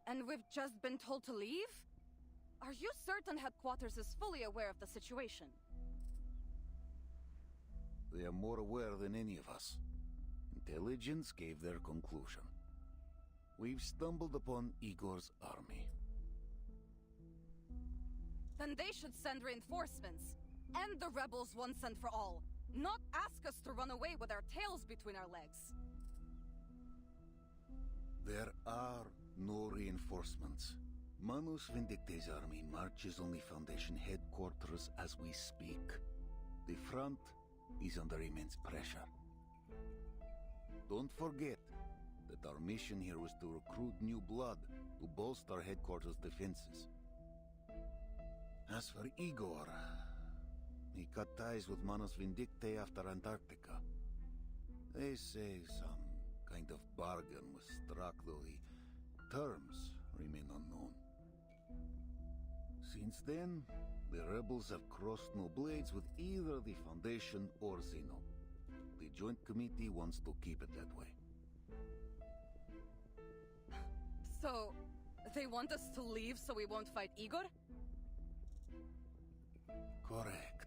And we've just been told to leave? Are you certain headquarters is fully aware of the situation? They are more aware than any of us. Intelligence gave their conclusion. We've stumbled upon Igor's army. Then they should send reinforcements. End the rebels once and for all. Not ask us to run away with our tails between our legs. There are no reinforcements. Manus Vindictae's army marches on the Foundation headquarters as we speak. The front is under immense pressure. Don't forget that our mission here was to recruit new blood to bolster headquarters' defenses. As for Igor, he cut ties with Manus Vindictae after Antarctica. They say some kind of bargain was struck, though the terms remain unknown. Since then, the rebels have crossed no blades with either the Foundation or Zeno. The Joint Committee wants to keep it that way. So, they want us to leave so we won't fight Igor? Correct.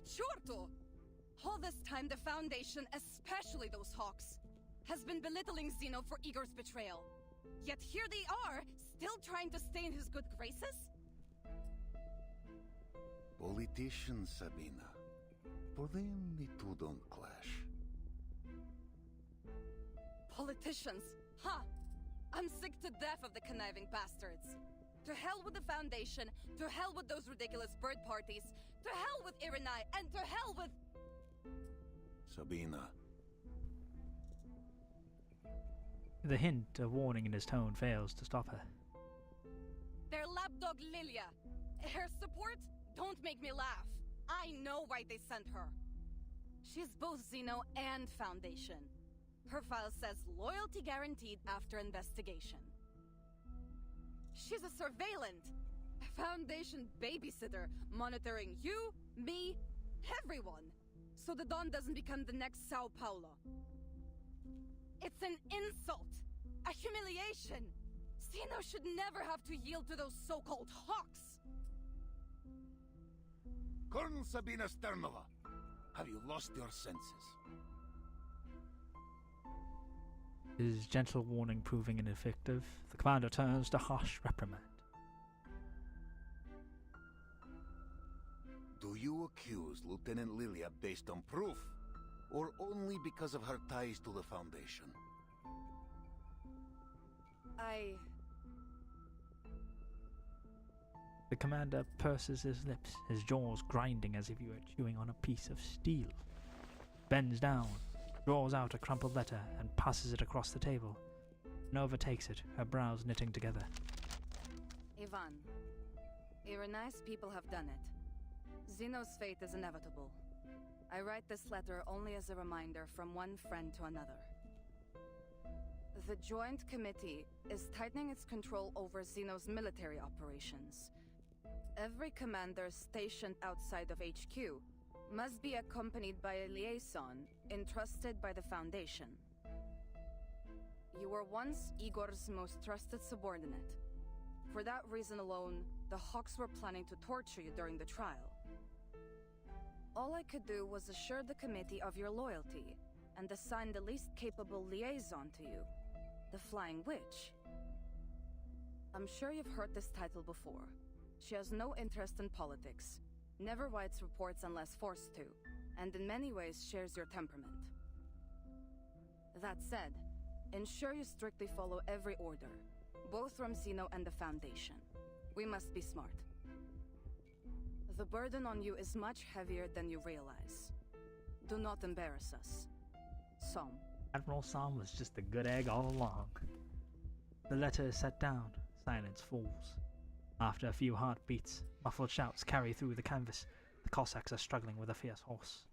Chorto! All this time the Foundation, especially those hawks, has been belittling Zeno for Igor's betrayal. Yet here they are, still trying to stay in his good graces? Politicians, Sabina. For them, the two don't clash. Politicians, huh? I'm sick to death of the conniving bastards. To hell with the Foundation, to hell with those ridiculous bird parties, to hell with Irenai, and to hell with... Sabina. The hint of warning in his tone fails to stop her. Their lapdog Lilia. Her support? Don't make me laugh. I know why they sent her. She's both Xeno and Foundation. Her file says loyalty guaranteed after investigation. She's a surveillant. A Foundation babysitter, monitoring you, me, everyone. So the Dawn doesn't become the next Sao Paulo. It's an insult. A humiliation. Xeno should never have to yield to those so-called hawks. Colonel Sabina Sternova, have you lost your senses? His gentle warning proving ineffective, the commander turns to harsh reprimand. Do you accuse Lieutenant Lilia based on proof, or only because of her ties to the Foundation? The commander purses his lips, his jaws grinding as if he were chewing on a piece of steel. Bends down, draws out a crumpled letter, and passes it across the table. Nova takes it, her brows knitting together. Ivan, Irenai's people have done it. Xeno's fate is inevitable. I write this letter only as a reminder from one friend to another. The Joint Committee is tightening its control over Xeno's military operations. Every commander stationed outside of HQ must be accompanied by a liaison entrusted by the Foundation. You were once Igor's most trusted subordinate. For that reason alone, the Hawks were planning to torture you during the trial. All I could do was assure the committee of your loyalty and assign the least capable liaison to you, the Flying Witch. I'm sure you've heard this title before. She has no interest in politics, never writes reports unless forced to, and in many ways shares your temperament. That said, ensure you strictly follow every order, both from Xeno and the Foundation. We must be smart. The burden on you is much heavier than you realize. Do not embarrass us. Som. Admiral Som was just a good egg all along. The letter is set down, silence falls. After a few heartbeats, muffled shouts carry through the canvas. The Cossacks are struggling with a fierce horse.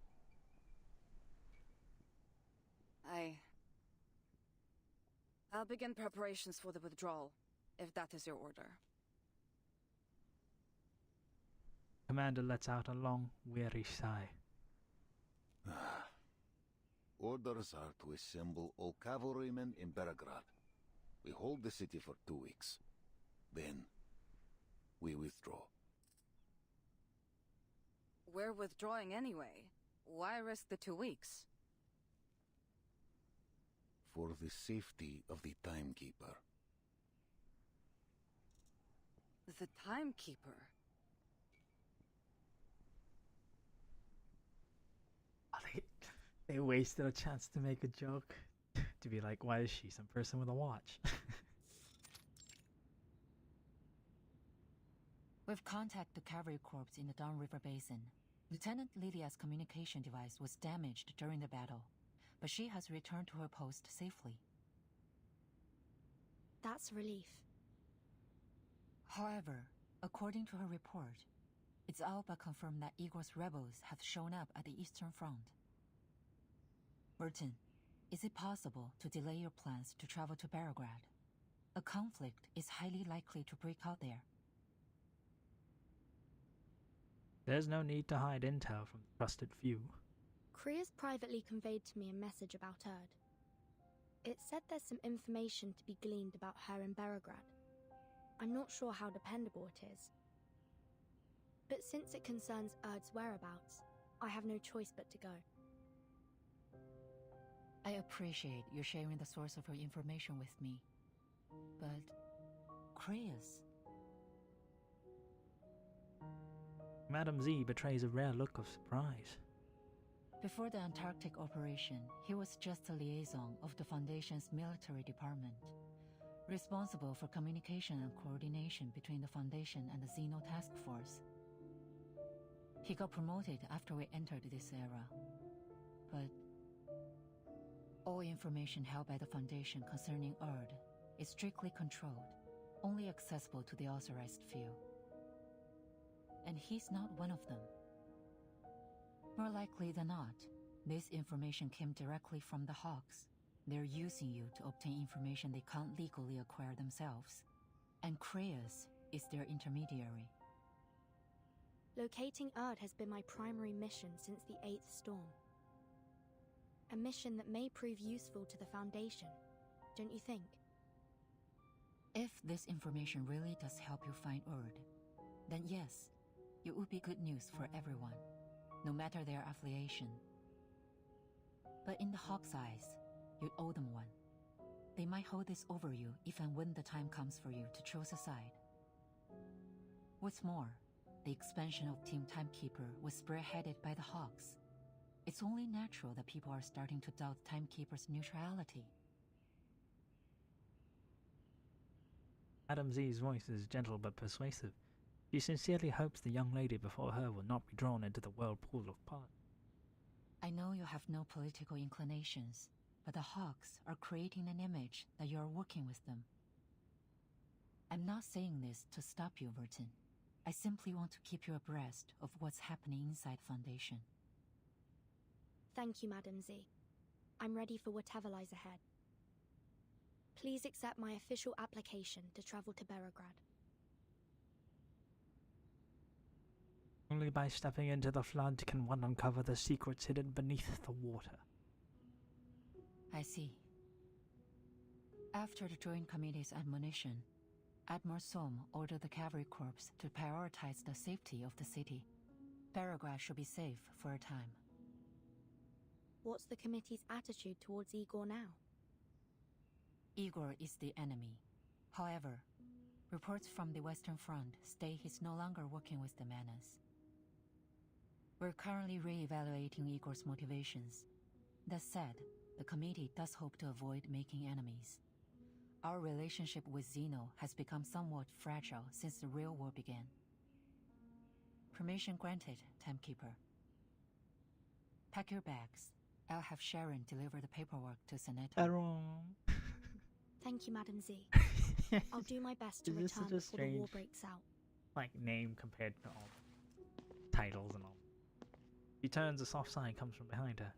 I'll begin preparations for the withdrawal, if that is your order. Commander lets out a long, weary sigh. Orders are to assemble all cavalrymen in Belgrade. We hold the city for 2 weeks. Then, we withdraw. We're withdrawing anyway. Why risk the 2 weeks? For the safety of the Timekeeper. The Timekeeper? They wasted a chance to make a joke. To be like, why is she some person with a watch? We've contacted the cavalry corps in the Downriver Basin. Lieutenant Lydia's communication device was damaged during the battle, but she has returned to her post safely. That's a relief. However, according to her report, it's all but confirmed that Igor's rebels have shown up at the Eastern Front. Burton, is it possible to delay your plans to travel to Belgrade? A conflict is highly likely to break out there. There's no need to hide intel from the trusted few. Kriya's privately conveyed to me a message about Erd. It said there's some information to be gleaned about her in Belgrade. I'm not sure how dependable it is. But since it concerns Erd's whereabouts, I have no choice but to go. I appreciate you sharing the source of your information with me. But... Kriya's... Madam Z betrays a rare look of surprise. Before the Antarctic operation, he was just a liaison of the Foundation's military department, responsible for communication and coordination between the Foundation and the Xeno Task Force. He got promoted after we entered this era, but all information held by the Foundation concerning Erd is strictly controlled, only accessible to the authorized few. And he's not one of them. More likely than not, this information came directly from the Hawks. They're using you to obtain information they can't legally acquire themselves. And Kreus is their intermediary. Locating Erd has been my primary mission since the 8th storm. A mission that may prove useful to the Foundation, don't you think? If this information really does help you find Erd, then yes, it would be good news for everyone, no matter their affiliation. But in the Hawks' eyes, you owe them one. They might hold this over you if and when the time comes for you to choose a side. What's more, the expansion of Team Timekeeper was spearheaded by the Hawks. It's only natural that people are starting to doubt Timekeeper's neutrality. Madame Z's voice is gentle but persuasive. She sincerely hopes the young lady before her will not be drawn into the whirlpool of power. I know you have no political inclinations, but the Hawks are creating an image that you are working with them. I'm not saying this to stop you, Vertin. I simply want to keep you abreast of what's happening inside Foundation. Thank you, Madam Z. I'm ready for whatever lies ahead. Please accept my official application to travel to Belgrade. Only by stepping into the flood can one uncover the secrets hidden beneath the water. I see. After the Joint Committee's admonition, Admiral Som ordered the Cavalry Corps to prioritize the safety of the city. Belgrade should be safe for a time. What's the committee's attitude towards Igor now? Igor is the enemy. However, reports from the Western Front state he's no longer working with the Manas. We're currently re-evaluating Igor's motivations. That said, the committee does hope to avoid making enemies. Our relationship with Xeno has become somewhat fragile since the real war began. Permission granted, Timekeeper. Pack your bags. I'll have Sharon deliver the paperwork to Seneto. Thank you, Madam Z. I'll do my best to Is this return such a before the war strange, breaks out. like, name compared to all titles and all? She turns, a soft sigh comes from behind her.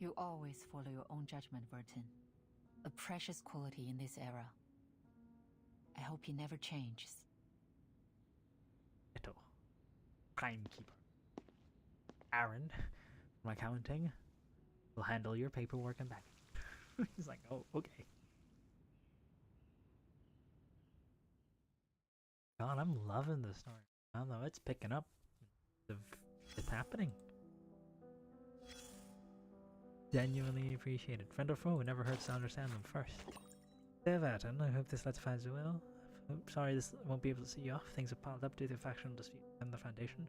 You always follow your own judgment, Vertin. A precious quality in this era. I hope he never changes. Eto. Timekeeper. Aaron, from accounting, will handle your paperwork and baggage. He's like, oh, okay. God, I'm loving this story. I don't know, it's picking up. It's happening. Genuinely appreciated. Friend or foe, it never hurts to understand them first. Dear Vertin, I hope this letter finds you well. Sorry this won't be able to see you off. Things have piled up due to the factional dispute and the Foundation.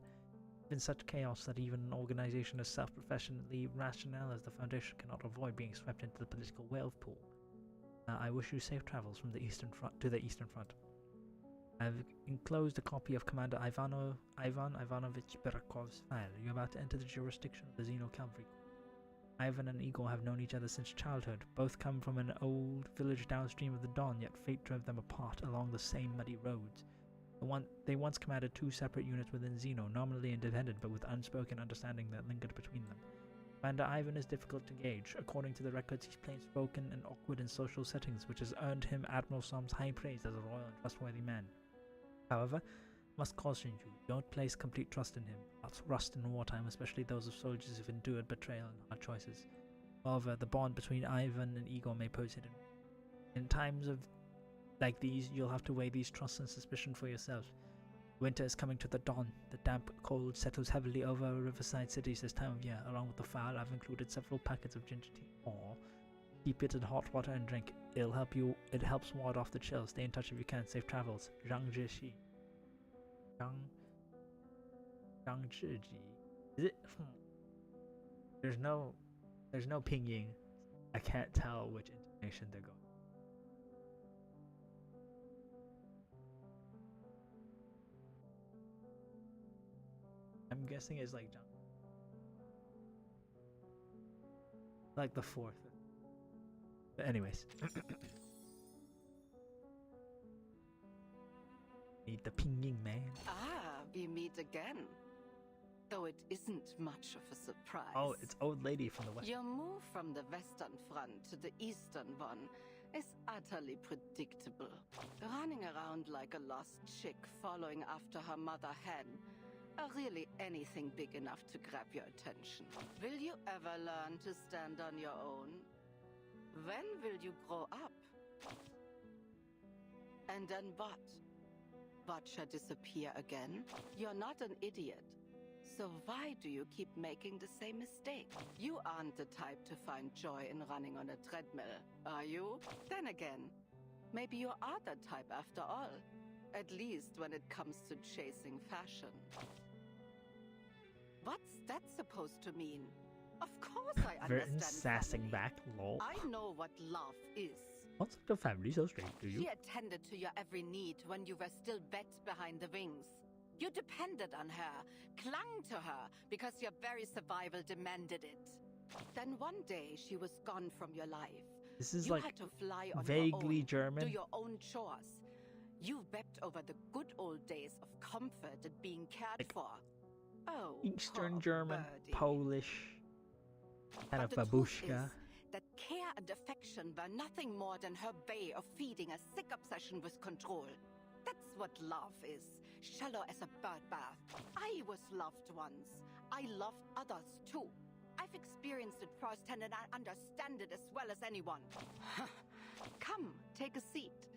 Been such chaos that even an organization as self-professionally rational as the Foundation cannot avoid being swept into the political whirlpool. I wish you safe travels from the Eastern Front to the Eastern Front. I've enclosed a copy of Commander Ivan Ivanovich Berakov's file. You're about to enter the jurisdiction of the Xeno Cavalry. Ivan and Igor have known each other since childhood. Both come from an old village downstream of the Don, yet fate drove them apart along the same muddy roads. They once commanded two separate units within Xeno, nominally independent but with unspoken understanding that lingered between them. Commander Ivan is difficult to gauge. According to the records, he's plain-spoken and awkward in social settings, which has earned him Admiral Som's high praise as a loyal and trustworthy man. However, must caution you, don't place complete trust in him. Lots rust in wartime, especially those of soldiers who've endured betrayal and hard choices. However, the bond between Ivan and Igor may pose hidden. In times of like these, you'll have to weigh these trusts and suspicion for yourself. Winter is coming to the Don. The damp cold settles heavily over riverside cities this time of year. Along with the file, I've included several packets of ginger tea. Or keep it in hot water and drink. It helps ward off the chill. Stay in touch if you can. Safe travels. Zhang Zhishi. Zhang Zhiji. Is it? There's no pinging. I can't tell which intonation they're going. I'm guessing it's like John. Like the fourth. But anyways. Need the pinging, man. Ah, we meet again. Though it isn't much of a surprise. Oh, it's old lady from the west. Your move from the western front to the eastern one is utterly predictable. Running around like a lost chick following after her mother hen. Really anything big enough to grab your attention. Will you ever learn to stand on your own? When will you grow up? And then what? Watch her disappear again? You're not an idiot. So why do you keep making the same mistake? You aren't the type to find joy in running on a treadmill, are you? Then again, maybe you are the type after all. At least when it comes to chasing fashion. What's that supposed to mean? Of course I Verton understand sassing family. back, lol. I know what love is. What's the family so strange to you? She attended to your every need when you were still wet behind the wings. You depended on her, clung to her, because your very survival demanded it. Then one day she was gone from your life. This is you like had to fly on vaguely your own, German. do your own chores. You wept over the good old days of comfort and being cared for. Oh, Eastern poor German, birdie. Polish, kind of But the truth babushka. is that care and affection were nothing more than her way of feeding a sick obsession with control. That's what love is, shallow as a bird bath. I was loved once. I loved others too. I've experienced it firsthand and I understand it as well as anyone. Come, take a seat.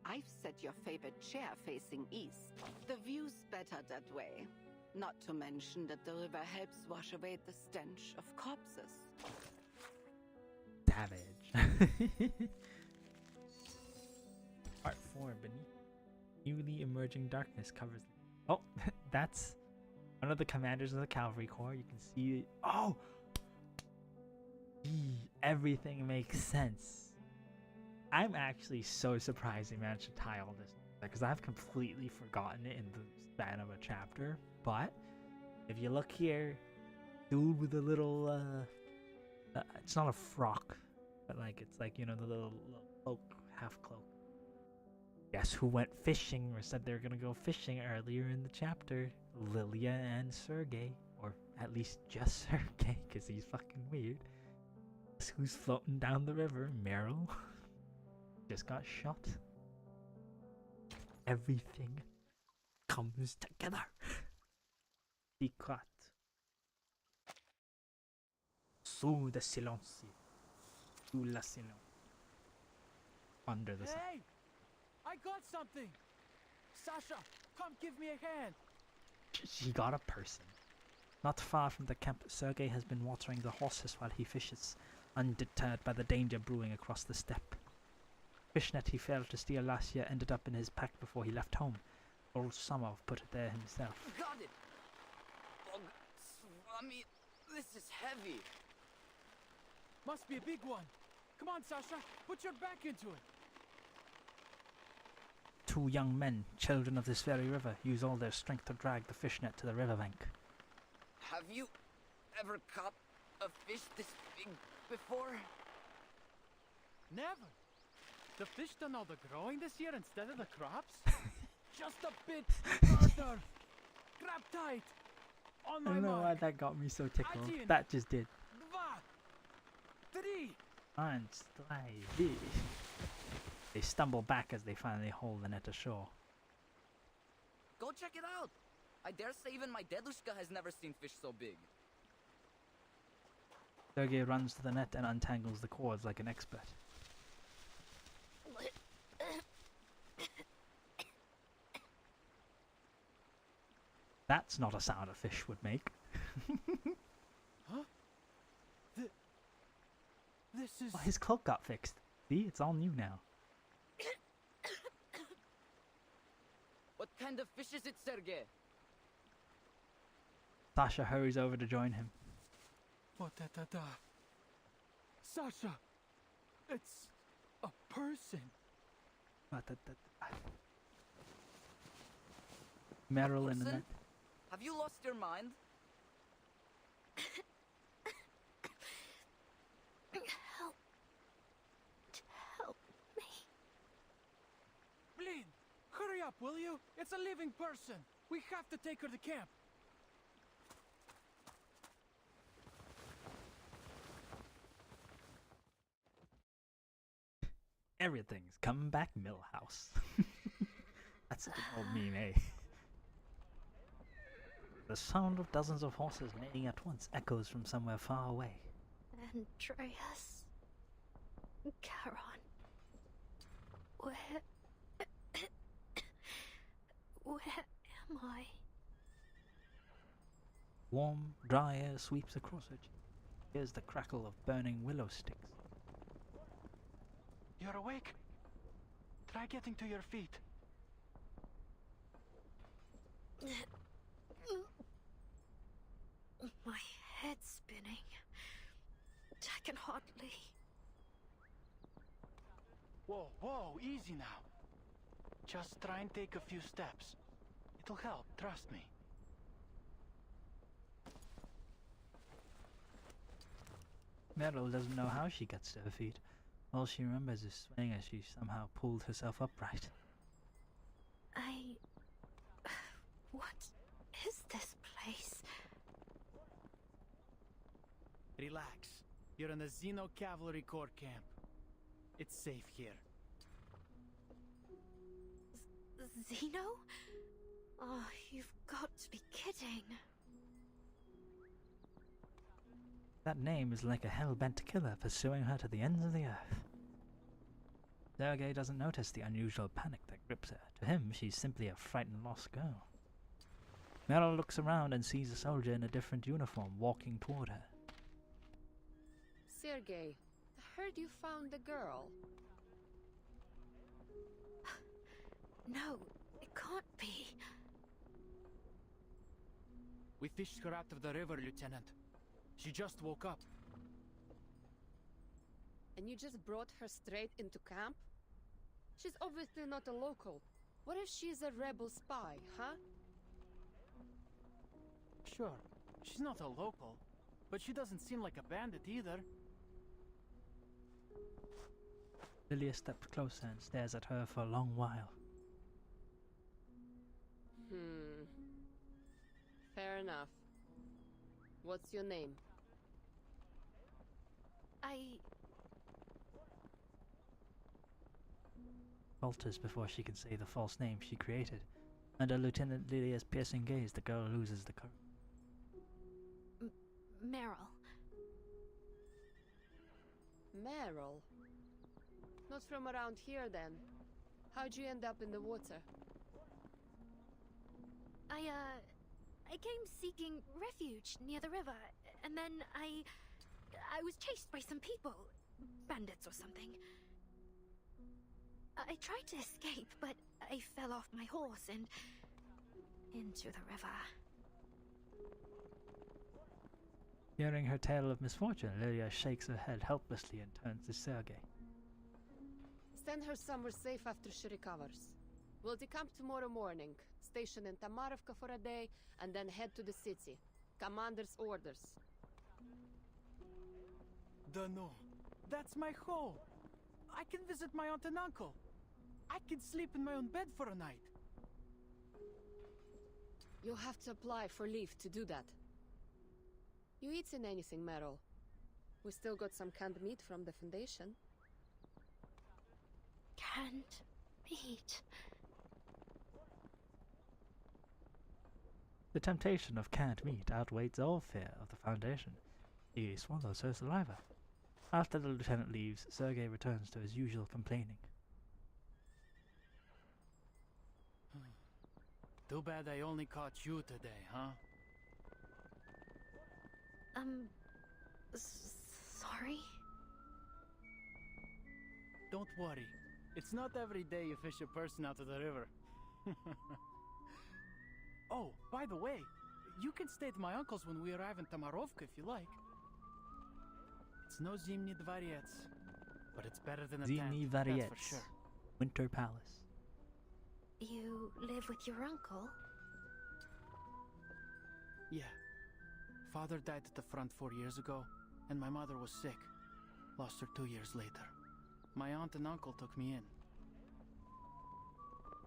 I've set your favorite chair facing east. The view's better that way. Not to mention that the river helps wash away the stench of corpses. Savage. Part 4, beneath newly emerging darkness covers. Oh, that's one of the commanders of the Cavalry Corps. You can see it. Oh! Everything makes sense. I'm actually so surprised they managed to tie all this because I've completely forgotten it in the span of a chapter. But if you look here, dude with a little it's not a frock, but like it's like, you know, the little cloak, half cloak. Guess who went fishing or said they were gonna go fishing earlier in the chapter? Lilia and Sergei, or at least just Sergei, because he's fucking weird. Guess who's floating down the river? Meryl. Just got shot. Everything comes together. Secret. Sous le silence. Sous le silence. Under the sun. Hey! I got something! Sasha, come give me a hand! She got a person. Not far from the camp, Sergei has been watering the horses while he fishes, undeterred by the danger brewing across the steppe. Fishnet he failed to steal last year ended up in his pack before he left home. Old Samov put it there himself. Got it! Oh, Swami, this is heavy. Must be a big one. Come on, Sasha, put your back into it. 2 young men, children of this very river, use all their strength to drag the fishnet to the riverbank. Have you ever caught a fish this big before? Never. The fish done all the growing this year instead of the crops? Just a bit further. Grab tight. On I my don't know why mark. that got me so tickled. Один, That just did. Два, три. Eins, drei, vier. They stumble back as they finally haul the net ashore. Go check it out. I dare say even my dedushka has never seen fish so big. Sergei runs to the net and untangles the cords like an expert. That's not a sound a fish would make. Huh? This is... Oh, his cloak got fixed. See, it's all new now. What kind of fish is it, Sergei? Sasha hurries over to join him. What da. Sasha! It's a person. Meryl in the net. Have you lost your mind? Help me. Blin, hurry up, will you? It's a living person. We have to take her to camp. Everything's coming back Millhouse. That's such an old meme, eh? The sound of dozens of horses neighing at once echoes from somewhere far away. Andreas. Charon. Where am I? Warm, dry air sweeps across her. Here's the crackle of burning willow sticks. You're awake? Try getting to your feet. My head's spinning. I can hardly... Whoa, easy now. Just try and take a few steps. It'll help, trust me. Meryl doesn't know how she gets to her feet. All she remembers is swaying as she somehow pulled herself upright. What is this place? Relax. You're in the Xeno Cavalry Corps camp. It's safe here. Xeno? Oh, you've got to be kidding. That name is like a hell-bent killer pursuing her to the ends of the earth. Sergei doesn't notice the unusual panic that grips her. To him, she's simply a frightened lost girl. Meryl looks around and sees a soldier in a different uniform walking toward her. Sergei, I heard you found the girl. No, it can't be. We fished her out of the river, Lieutenant. She just woke up. And you just brought her straight into camp? She's obviously not a local. What if she's a rebel spy, huh? Sure, she's not a local, but she doesn't seem like a bandit either. Lilia steps closer and stares at her for a long while. Fair enough. What's your name? Falters before she can say the false name she created. Under Lieutenant Lilia's piercing gaze, the girl loses the courage. Meryl. Meryl? Not from around here, then. How'd you end up in the water? I came seeking refuge near the river, and then I was chased by some people. Bandits or something. I tried to escape, but I fell off my horse and into the river. Hearing her tale of misfortune, Lilia shakes her head helplessly and turns to Sergei. Send her somewhere safe after she recovers. We'll decamp tomorrow morning, station in Tamarovka for a day, and then head to the city. Commander's orders. Dunno. That's my home. I can visit my aunt and uncle. I can sleep in my own bed for a night. You'll have to apply for leave to do that. You eaten anything, Meryl? We still got some canned meat from the Foundation. Canned meat? The temptation of canned meat outweighs all fear of the Foundation. He swallows her saliva. After the lieutenant leaves, Sergei returns to his usual complaining. Too bad I only caught you today, huh? Sorry? Don't worry. It's not every day you fish a person out of the river. Oh, by the way, you can stay at my uncle's when we arrive in Tamarovka if you like. It's no Zimny Dvorets, but it's better than a Zimny tent, that's for Dvorets, sure. Winter Palace. You live with your uncle? Yeah. Father died at the front 4 years ago, and my mother was sick. Lost her 2 years later. My aunt and uncle took me in.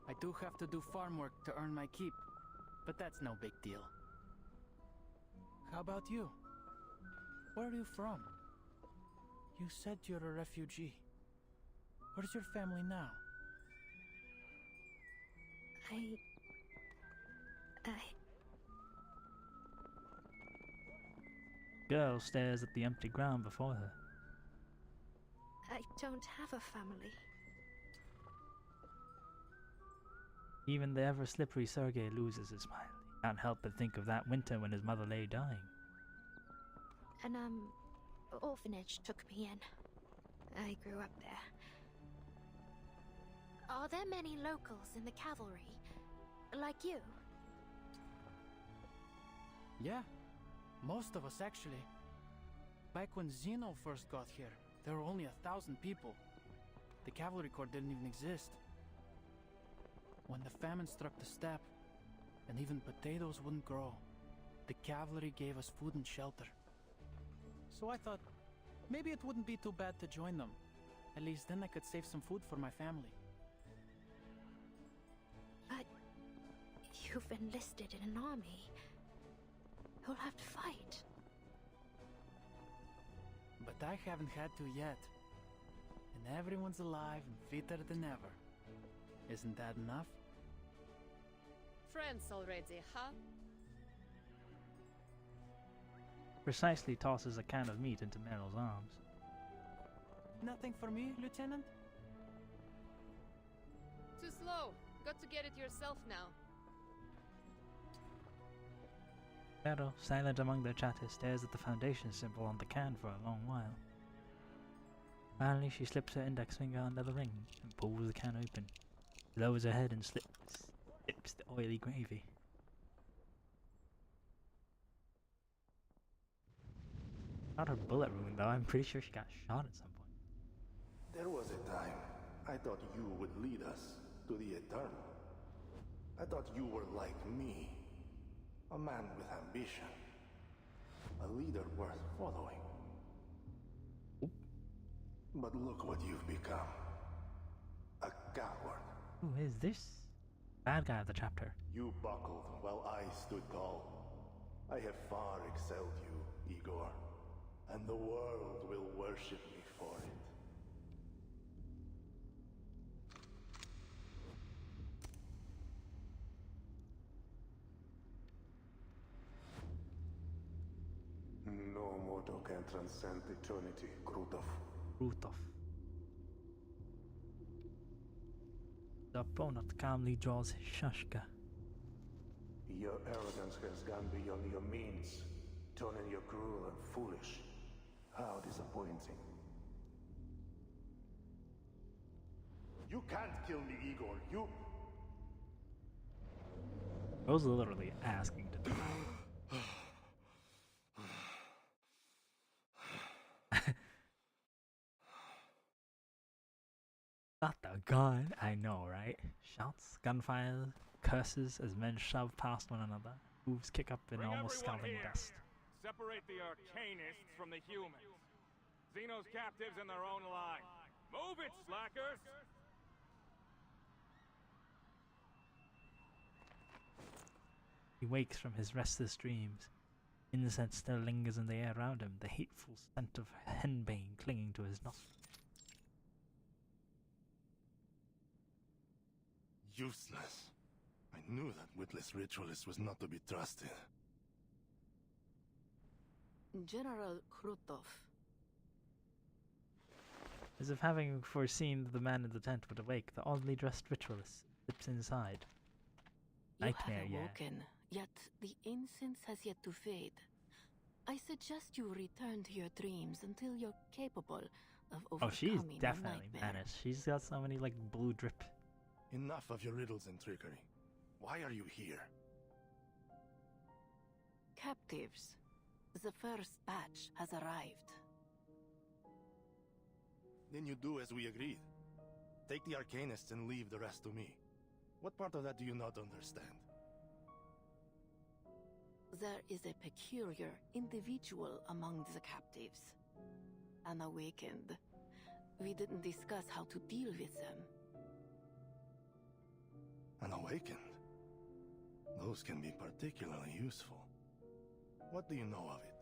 I do have to do farm work to earn my keep, but that's no big deal. How about you? Where are you from? You said you're a refugee. Where's your family now? I... Girl stares at the empty ground before her. I don't have a family. Even the ever-slippery Sergei loses his smile. He can't help but think of that winter when his mother lay dying. An orphanage took me in. I grew up there. Are there many locals in the cavalry? Like you? Yeah. Most of us, actually. Back when Zeno first got here, there were only 1,000 people. The cavalry corps didn't even exist. When the famine struck the steppe, and even potatoes wouldn't grow, the cavalry gave us food and shelter. So I thought, maybe it wouldn't be too bad to join them. At least then I could save some food for my family. But you've enlisted in an army. You'll have to fight. But I haven't had to yet. And everyone's alive and fitter than ever. Isn't that enough? Friends already, huh? Precisely tosses a can of meat into Meryl's arms. Nothing for me, Lieutenant? Too slow. Got to get it yourself now. Meryl, silent among their chatter, stares at the Foundation symbol on the can for a long while. Finally, she slips her index finger under the ring and pulls the can open. She lowers her head and sips the oily gravy. Not her bullet wound, though. I'm pretty sure she got shot at some point. There was a time I thought you would lead us to the Eternal. I thought you were like me. A man with ambition. A leader worth following. But look what you've become. A coward. Who is this? Bad guy of the chapter. You buckled while I stood tall. I have far excelled you, Igor. And the world will worship me for it. No mortal can transcend eternity, Krutov. Krutov. The opponent calmly draws his shashka. Your arrogance has gone beyond your means, turning you cruel and foolish. How disappointing. You can't kill me, Igor. You... I was literally asking to die. Not the gun, I know, right? Shouts, gunfire, curses as men shove past one another. Hooves kick up in almost scalding dust. Separate the Arcanists from the humans. Xeno's captives in their own line. Move it, slackers! He wakes from his restless dreams. Incense still lingers in the air around him, the hateful scent of henbane clinging to his nostrils. Useless. I knew that witless ritualist was not to be trusted. General Krutov. As if having foreseen that the man in the tent would awake, the oddly dressed ritualist slips inside. Nightmare, You have awoken, yet the incense has yet to fade. I suggest you return to your dreams until you're capable of overcoming Oh, she's a definitely nightmare. banished. She's got so many, like, blue drip. Enough of your riddles and trickery. Why are you here? Captives. The first batch has arrived. Then you do as we agreed. Take the Arcanists and leave the rest to me. What part of that do you not understand? There is a peculiar individual among the captives. Unawakened. We didn't discuss how to deal with them. Unawakened? Those can be particularly useful. What do you know of it?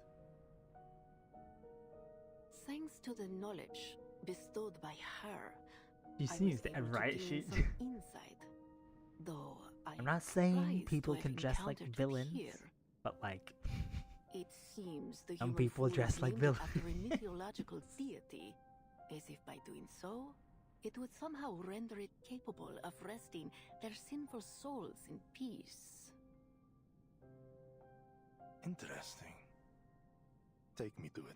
Thanks to the knowledge bestowed by her, She I seems was to able right. to She. gain some insight. Though I'm not saying surprised people to can have dress like encountered villains, here. but like It seems the some human people form dress like named villains. after a mythological deity, as if by doing so, it would somehow render it capable of resting their sinful souls in peace. Interesting. Take me to it.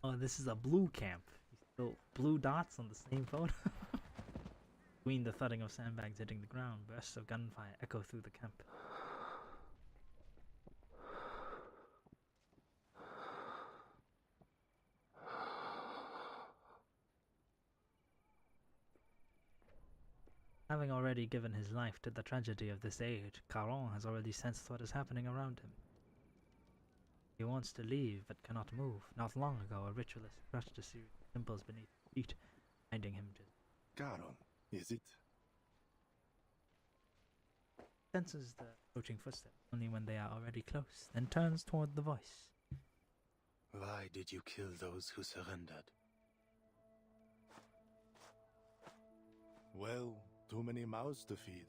Oh, this is a blue camp. Still blue dots on the same photo. Between the thudding of sandbags hitting the ground, bursts of gunfire echo through the camp. Having already given his life to the tragedy of this age, Caron has already sensed what is happening around him. He wants to leave, but cannot move. Not long ago, a ritualist crushed a series of symbols beneath his feet, binding him to... Caron, is it? Senses the approaching footsteps, only when they are already close, then turns toward the voice. Why did you kill those who surrendered? Well, too many mouths to feed.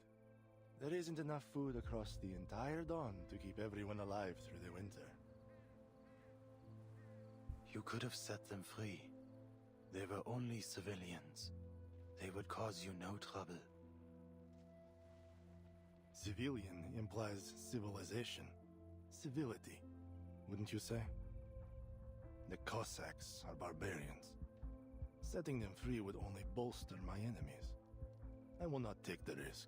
There isn't enough food across the entire dawn to keep everyone alive through the winter. You could have set them free. They were only civilians. They would cause you no trouble. Civilian implies civilization. Civility, wouldn't you say? The Cossacks are barbarians. Setting them free would only bolster my enemies. I will not take the risk.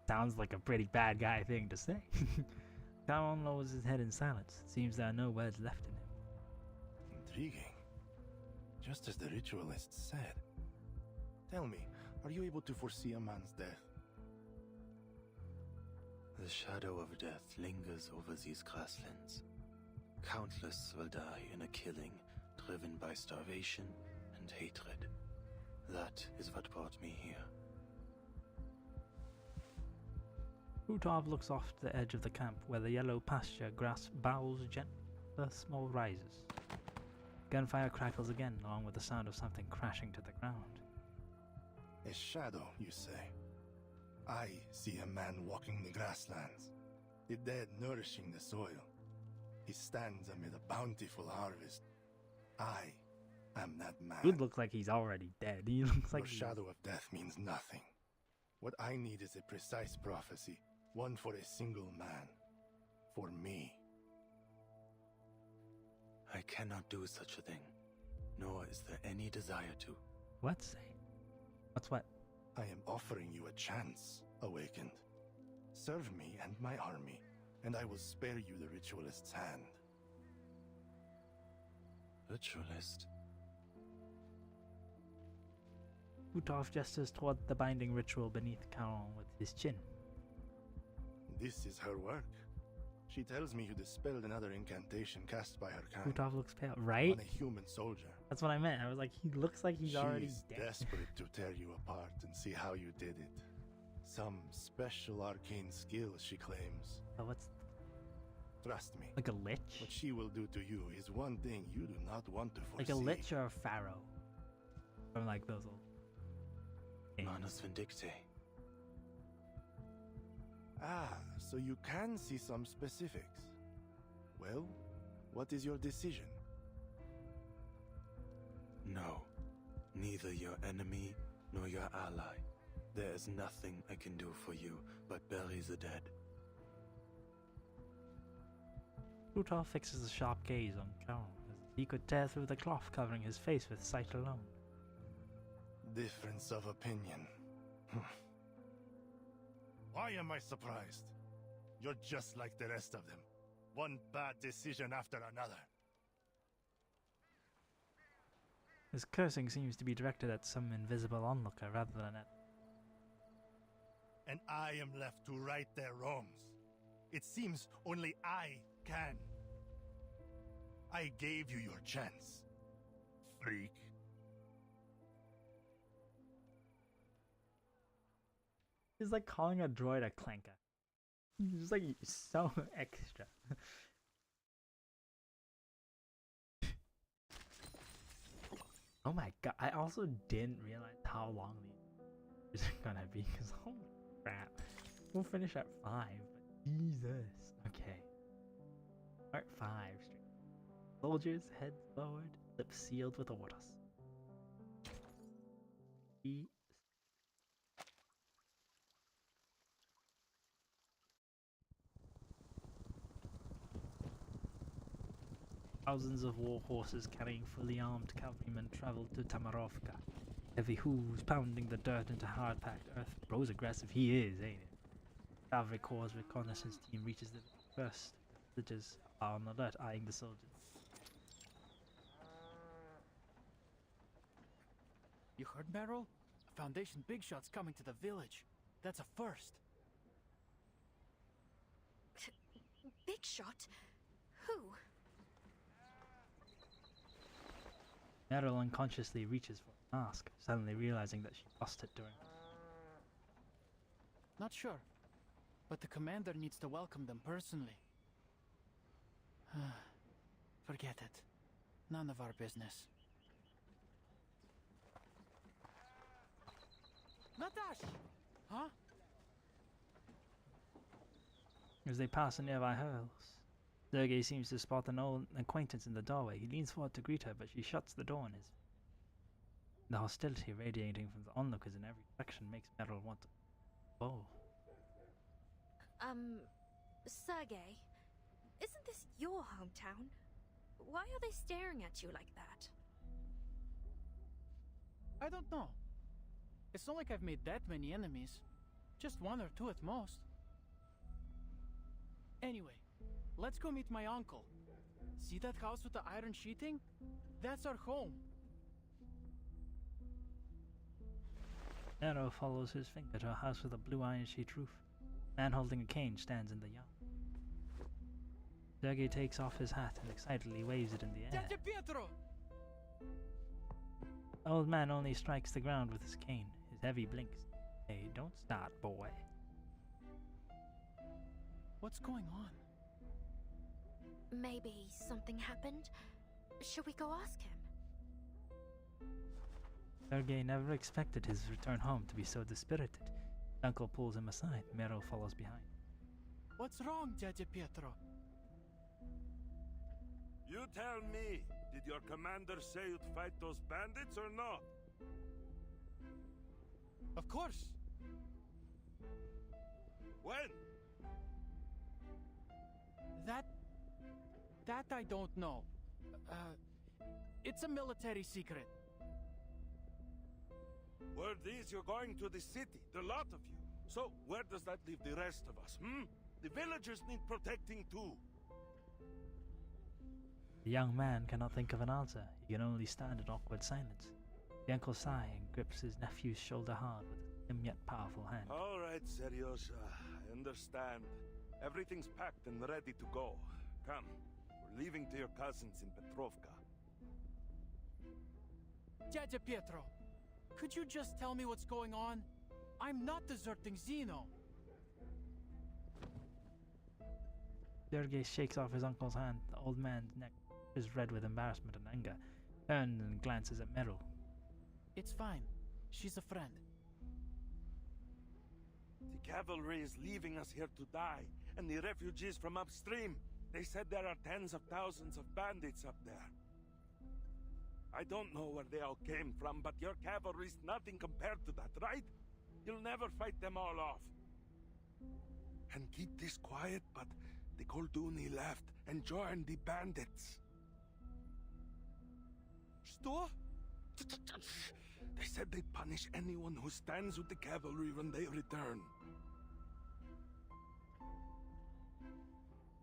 Sounds like a pretty bad guy thing to say. Caron lowers his head in silence. Seems there are no words left in him. Intriguing. Just as the ritualist said. Tell me, are you able to foresee a man's death? The shadow of death lingers over these grasslands. Countless will die in a killing driven by starvation and hatred. That is what brought me here. Rutov looks off to the edge of the camp, where the yellow pasture grass bows gently, the small rises. Gunfire crackles again, along with the sound of something crashing to the ground. A shadow, you say? I see a man walking the grasslands, the dead nourishing the soil. He stands amid a bountiful harvest. I am that man. He looks like he's already dead. He looks like Your shadow of death means nothing. What I need is a precise prophecy, one for a single man. For me. I cannot do such a thing, nor is there any desire to. What say? What's what? I am offering you a chance, Awakened. Serve me and my army, and I will spare you the ritualist's hand. Ritualist? Rutov gestures toward the binding ritual beneath Caron with his chin. This is her work. She tells me you dispelled another incantation cast by her kind. Rutov looks pale, right? On a human soldier. That's what I meant. I was like, he looks like he's already dead. She's desperate to tear you apart and see how you did it. Some special arcane skill, she claims. Oh, what's... Trust me. Like a lich? What she will do to you is one thing you do not want to foresee. Like a lich or a pharaoh? From like those old... Manus Vindicte. Ah, so you can see some specifics. Well, what is your decision? No. Neither your enemy nor your ally. There is nothing I can do for you but bury the dead. Rutov fixes a sharp gaze on Caron, as he could tear through the cloth covering his face with sight alone. Difference of opinion. Why am I surprised? You're just like the rest of them. One bad decision after another. His cursing seems to be directed at some invisible onlooker rather than at... And I am left to right their wrongs. It seems only I can. I gave you your chance, freak. He's like calling a droid a clanker. He's like so extra. Oh my god, I also didn't realize how long these are gonna be, because holy crap. We'll finish at 5, but Jesus. Okay. Part 5. Soldiers, heads lowered, lips sealed with orders. Thousands of war horses carrying fully armed cavalrymen traveled to Tamarovka. Heavy hooves pounding the dirt into hard-packed earth. Bro's aggressive, he is, ain't it? Cavalry Corps' reconnaissance team reaches the first. Villagers are on alert, eyeing the soldiers. You heard, Meryl? A Foundation big shot's coming to the village. That's a first. Big shot? Who? Meryl unconsciously reaches for a mask, suddenly realizing that she lost it during... Not sure, but the commander needs to welcome them personally. Forget it. None of our business. Natash! Huh? As they pass a nearby house, Sergei seems to spot an old acquaintance in the doorway. He leans forward to greet her, but she shuts the door on his... The hostility radiating from the onlookers in every direction makes Meryl want to... Whoa. Sergei, isn't this your hometown? Why are they staring at you like that? I don't know. It's not like I've made that many enemies. Just 1 or 2 at most. Anyway, let's go meet my uncle. See that house with the iron sheeting? That's our home. Nero follows his finger to a house with a blue iron sheet roof. A man holding a cane stands in the yard. Sergei takes off his hat and excitedly waves it in the air. Pietro! The old man only strikes the ground with his cane. His heavy blinks. Hey, don't start, boy. What's going on? Maybe something happened? Shall we go ask him? Sergei never expected his return home to be so dispirited. His uncle pulls him aside. Mero follows behind. What's wrong, Dядя Pietro? You tell me, did your commander say you'd fight those bandits or not? Of course. When? That I don't know. It's a military secret. Word is you're going to the city, the lot of you. So, where does that leave the rest of us, hmm? The villagers need protecting too. The young man cannot think of an answer. He can only stand in awkward silence. The uncle sighs and grips his nephew's shoulder hard with a slim yet powerful hand. All right, Seriosha. I understand. Everything's packed and ready to go. Come, we're leaving to your cousins in Petrovka. Dядя Pietro, could you just tell me what's going on? I'm not deserting Zeno. Sergei shakes off his uncle's hand. The old man's neck is red with embarrassment and anger. Turns and glances at Meryl. It's fine. She's a friend. The cavalry is leaving us here to die, and the refugees from upstream. They said there are tens of thousands of bandits up there. I don't know where they all came from, but your cavalry's nothing compared to that, right? You'll never fight them all off. And keep this quiet, but the Kolduni left and joined the bandits. Что? They said they'd punish anyone who stands with the cavalry when they return.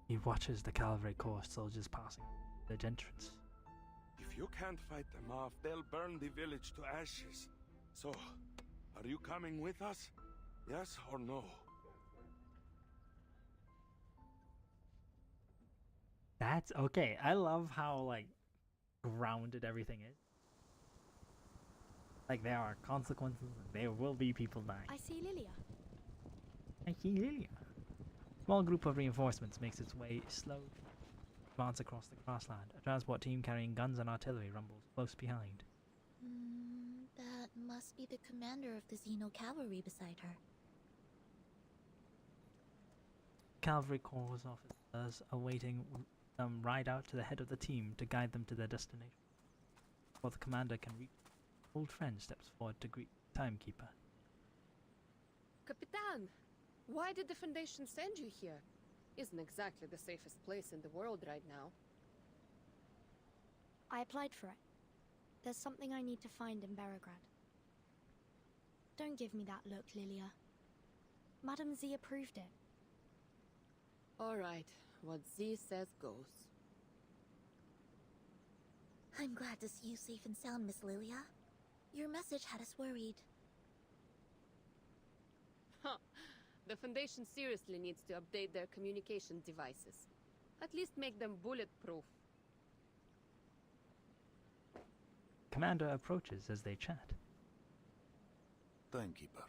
He watches the cavalry corps soldiers passing the entrance. If you can't fight them off, they'll burn the village to ashes. So, are you coming with us? Yes or no? That's okay. I love how, like, grounded everything is. Like, there are consequences, and there will be people dying. I see Lilia. I see Lilia. Small group of reinforcements makes its way slow advance across the grassland. A transport team carrying guns and artillery rumbles close behind. That must be the commander of the Xeno cavalry beside her. Cavalry corps officers awaiting them ride out to the head of the team to guide them to their destination. Before the commander can reach, old friend steps forward to greet the timekeeper. Capitan, why did the Foundation send you here? Isn't exactly the safest place in the world right now. I applied for it. There's something I need to find in Beregrad. Don't give me that look, Lilia. Madame Z approved it. Alright, what Z says goes. I'm glad to see you safe and sound, Miss Lilia. Your message had us worried. Huh. The Foundation seriously needs to update their communication devices. At least make them bulletproof. Commander approaches as they chat. Timekeeper.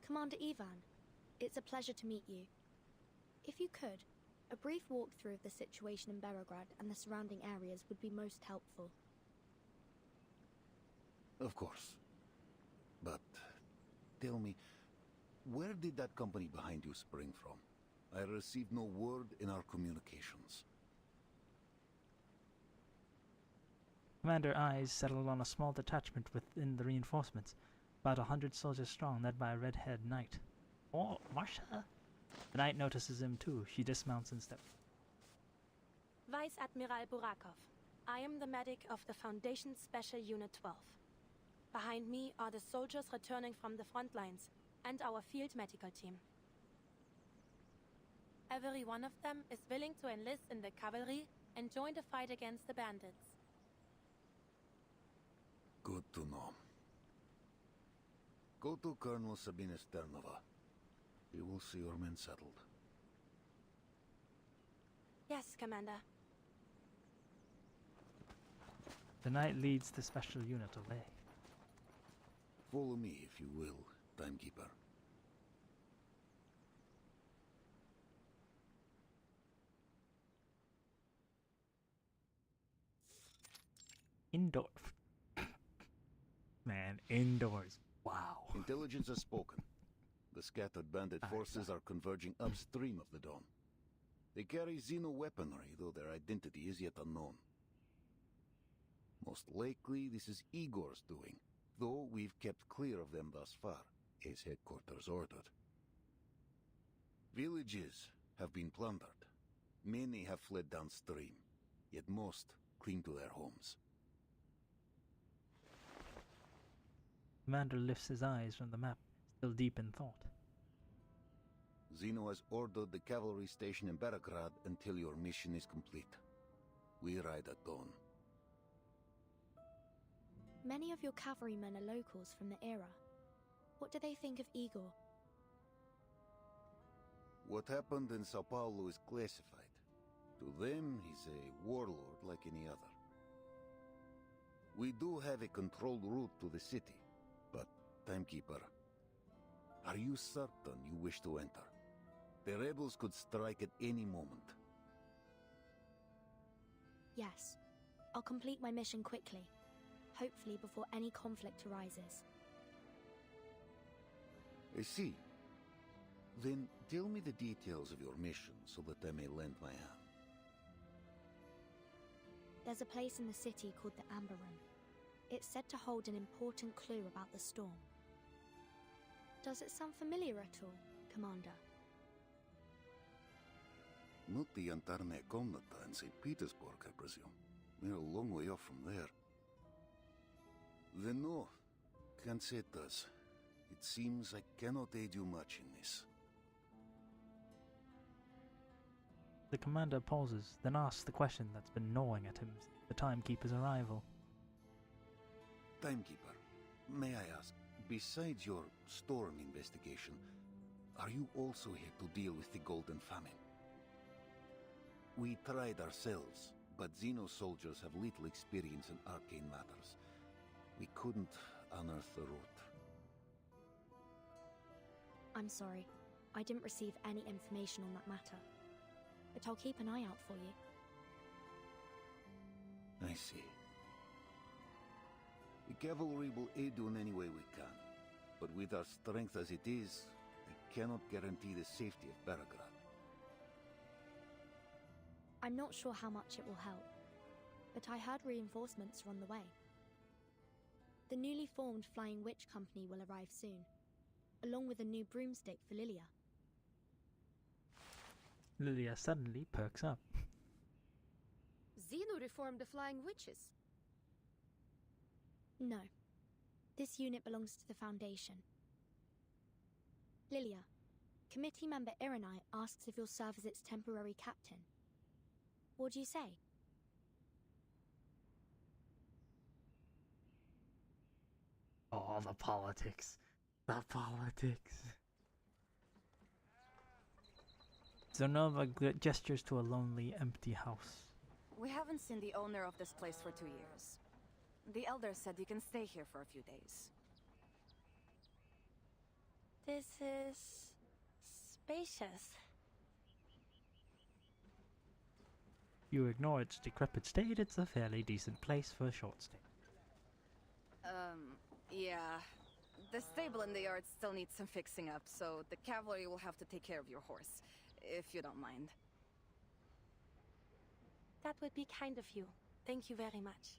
Commander Ivan, it's a pleasure to meet you. If you could, a brief walkthrough of the situation in Beregrad and the surrounding areas would be most helpful. Of course. But tell me, where did that company behind you spring from? I received no word in our communications. Commander eyes settled on a small detachment within the reinforcements, about 100 soldiers strong, led by a red-haired knight. Oh, Marsha! The knight notices him too. She dismounts and steps. Vice Admiral Burakov. I am the medic of the Foundation Special Unit 12. Behind me are the soldiers returning from the front lines, and our field medical team. Every one of them is willing to enlist in the cavalry and join the fight against the bandits. Good to know. Go to Colonel Sabina Sternova. He will see your men settled. Yes, Commander. The knight leads the special unit away. Follow me, if you will, Timekeeper. Indoor. Man, indoors. Wow. Intelligence has spoken. The scattered bandit forces are converging upstream of the Dawn. They carry Xeno weaponry, though their identity is yet unknown. Most likely, this is Igor's doing, though we've kept clear of them thus far, as headquarters ordered. Villages have been plundered. Many have fled downstream, yet most cling to their homes. Commander lifts his eyes from the map, still deep in thought. Xeno has ordered the cavalry station in Beregrad until your mission is complete. We ride at dawn. Many of your cavalrymen are locals from the era. What do they think of Igor? What happened in Sao Paulo is classified. To them, he's a warlord like any other. We do have a controlled route to the city, but, Timekeeper, are you certain you wish to enter? The rebels could strike at any moment. Yes. I'll complete my mission quickly. Hopefully before any conflict arises. I see. Then tell me the details of your mission so that I may lend my hand. There's a place in the city called the Amber Room. It's said to hold an important clue about the storm. Does it sound familiar at all, Commander? Not the Antarne Komnata in St. Petersburg, I presume. We're a long way off from there. Then no. Can't say it does. It seems I cannot aid you much in this. The commander pauses, then asks the question that's been gnawing at him since the timekeeper's arrival. Timekeeper, may I ask, besides your storm investigation, are you also here to deal with the Golden Famine? We tried ourselves, but Xeno soldiers have little experience in arcane matters. We couldn't unearth the root. I'm sorry. I didn't receive any information on that matter. But I'll keep an eye out for you. I see. The cavalry will aid you in any way we can. But with our strength as it is, I cannot guarantee the safety of Belgrade. I'm not sure how much it will help, but I heard reinforcements are on the way. The newly formed Flying Witch Company will arrive soon, along with a new broomstick for Lilia. Lilia suddenly perks up. Xeno reformed the Flying Witches. No. This unit belongs to the Foundation. Lilia, committee member Irenai asks if you'll serve as its temporary captain. What do you say? Oh, the politics. The politics. Zonova gestures to a lonely, empty house. We haven't seen the owner of this place for 2 years. The elder said you can stay here for a few days. This is spacious. You ignore its decrepit state, it's a fairly decent place for a short stay. Yeah. The stable in the yard still needs some fixing up, so the cavalry will have to take care of your horse, if you don't mind. That would be kind of you. Thank you very much.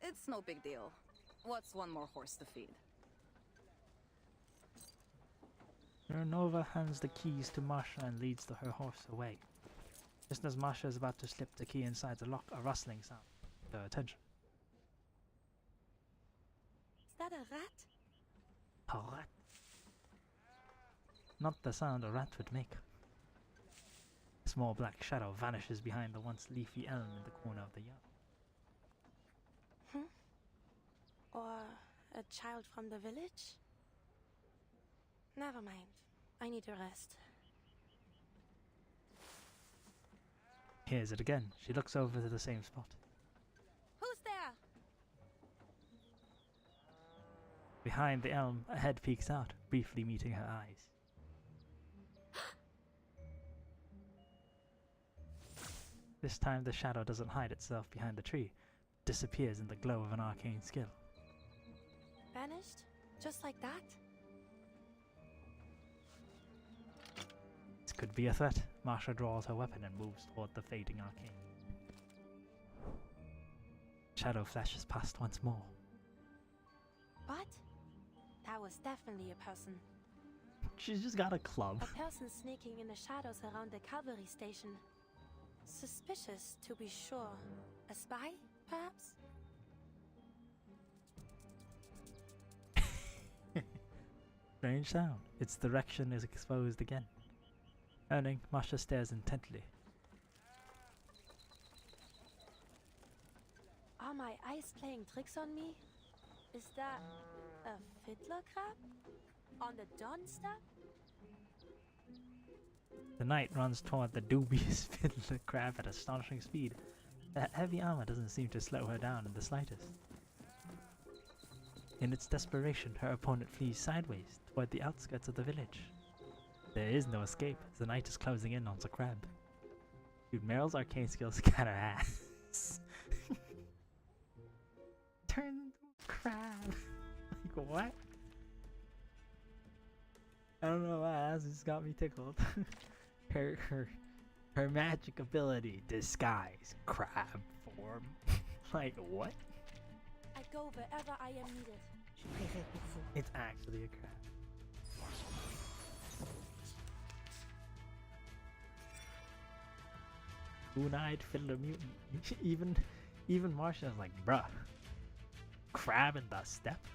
It's no big deal. What's one more horse to feed? Nova hands the keys to Marsha and leads her horse away. Just as Marsha is about to slip the key inside the lock, a rustling sound caught her attention. Is that a rat? A rat? Not the sound a rat would make. A small black shadow vanishes behind the once leafy elm in the corner of the yard. Or a child from the village? Never mind. I need to rest. Hears it again. She looks over to the same spot. Who's there? Behind the elm, a head peeks out, briefly meeting her eyes. This time the shadow doesn't hide itself behind the tree, it disappears in the glow of an arcane skill. Vanished? Just like that? This could be a threat. Marsha draws her weapon and moves toward the fading arcane. Shadow flashes past once more. What? That was definitely a person. She's just got a club. A person sneaking in the shadows around the cavalry station. Suspicious, to be sure. A spy, perhaps? Strange sound. Its direction is exposed again. Turning, Marsha stares intently. Are my eyes playing tricks on me? Is that a fiddler crab? On the dawn step? The knight runs toward the dubious fiddler crab at astonishing speed. That heavy armor doesn't seem to slow her down in the slightest. In its desperation, her opponent flees sideways toward the outskirts of the village. There is no escape as the knight is closing in on the crab. Dude, Meryl's arcane skills kinda ass. Turn into a crab. Like, what? I don't know why, that just got me tickled. her magic ability, disguise, crab form. Like, what? I go wherever I am needed. It's actually a crab. Two-eyed fiddler mutant. Even Marsha's like, bruh. Crab in the steppe?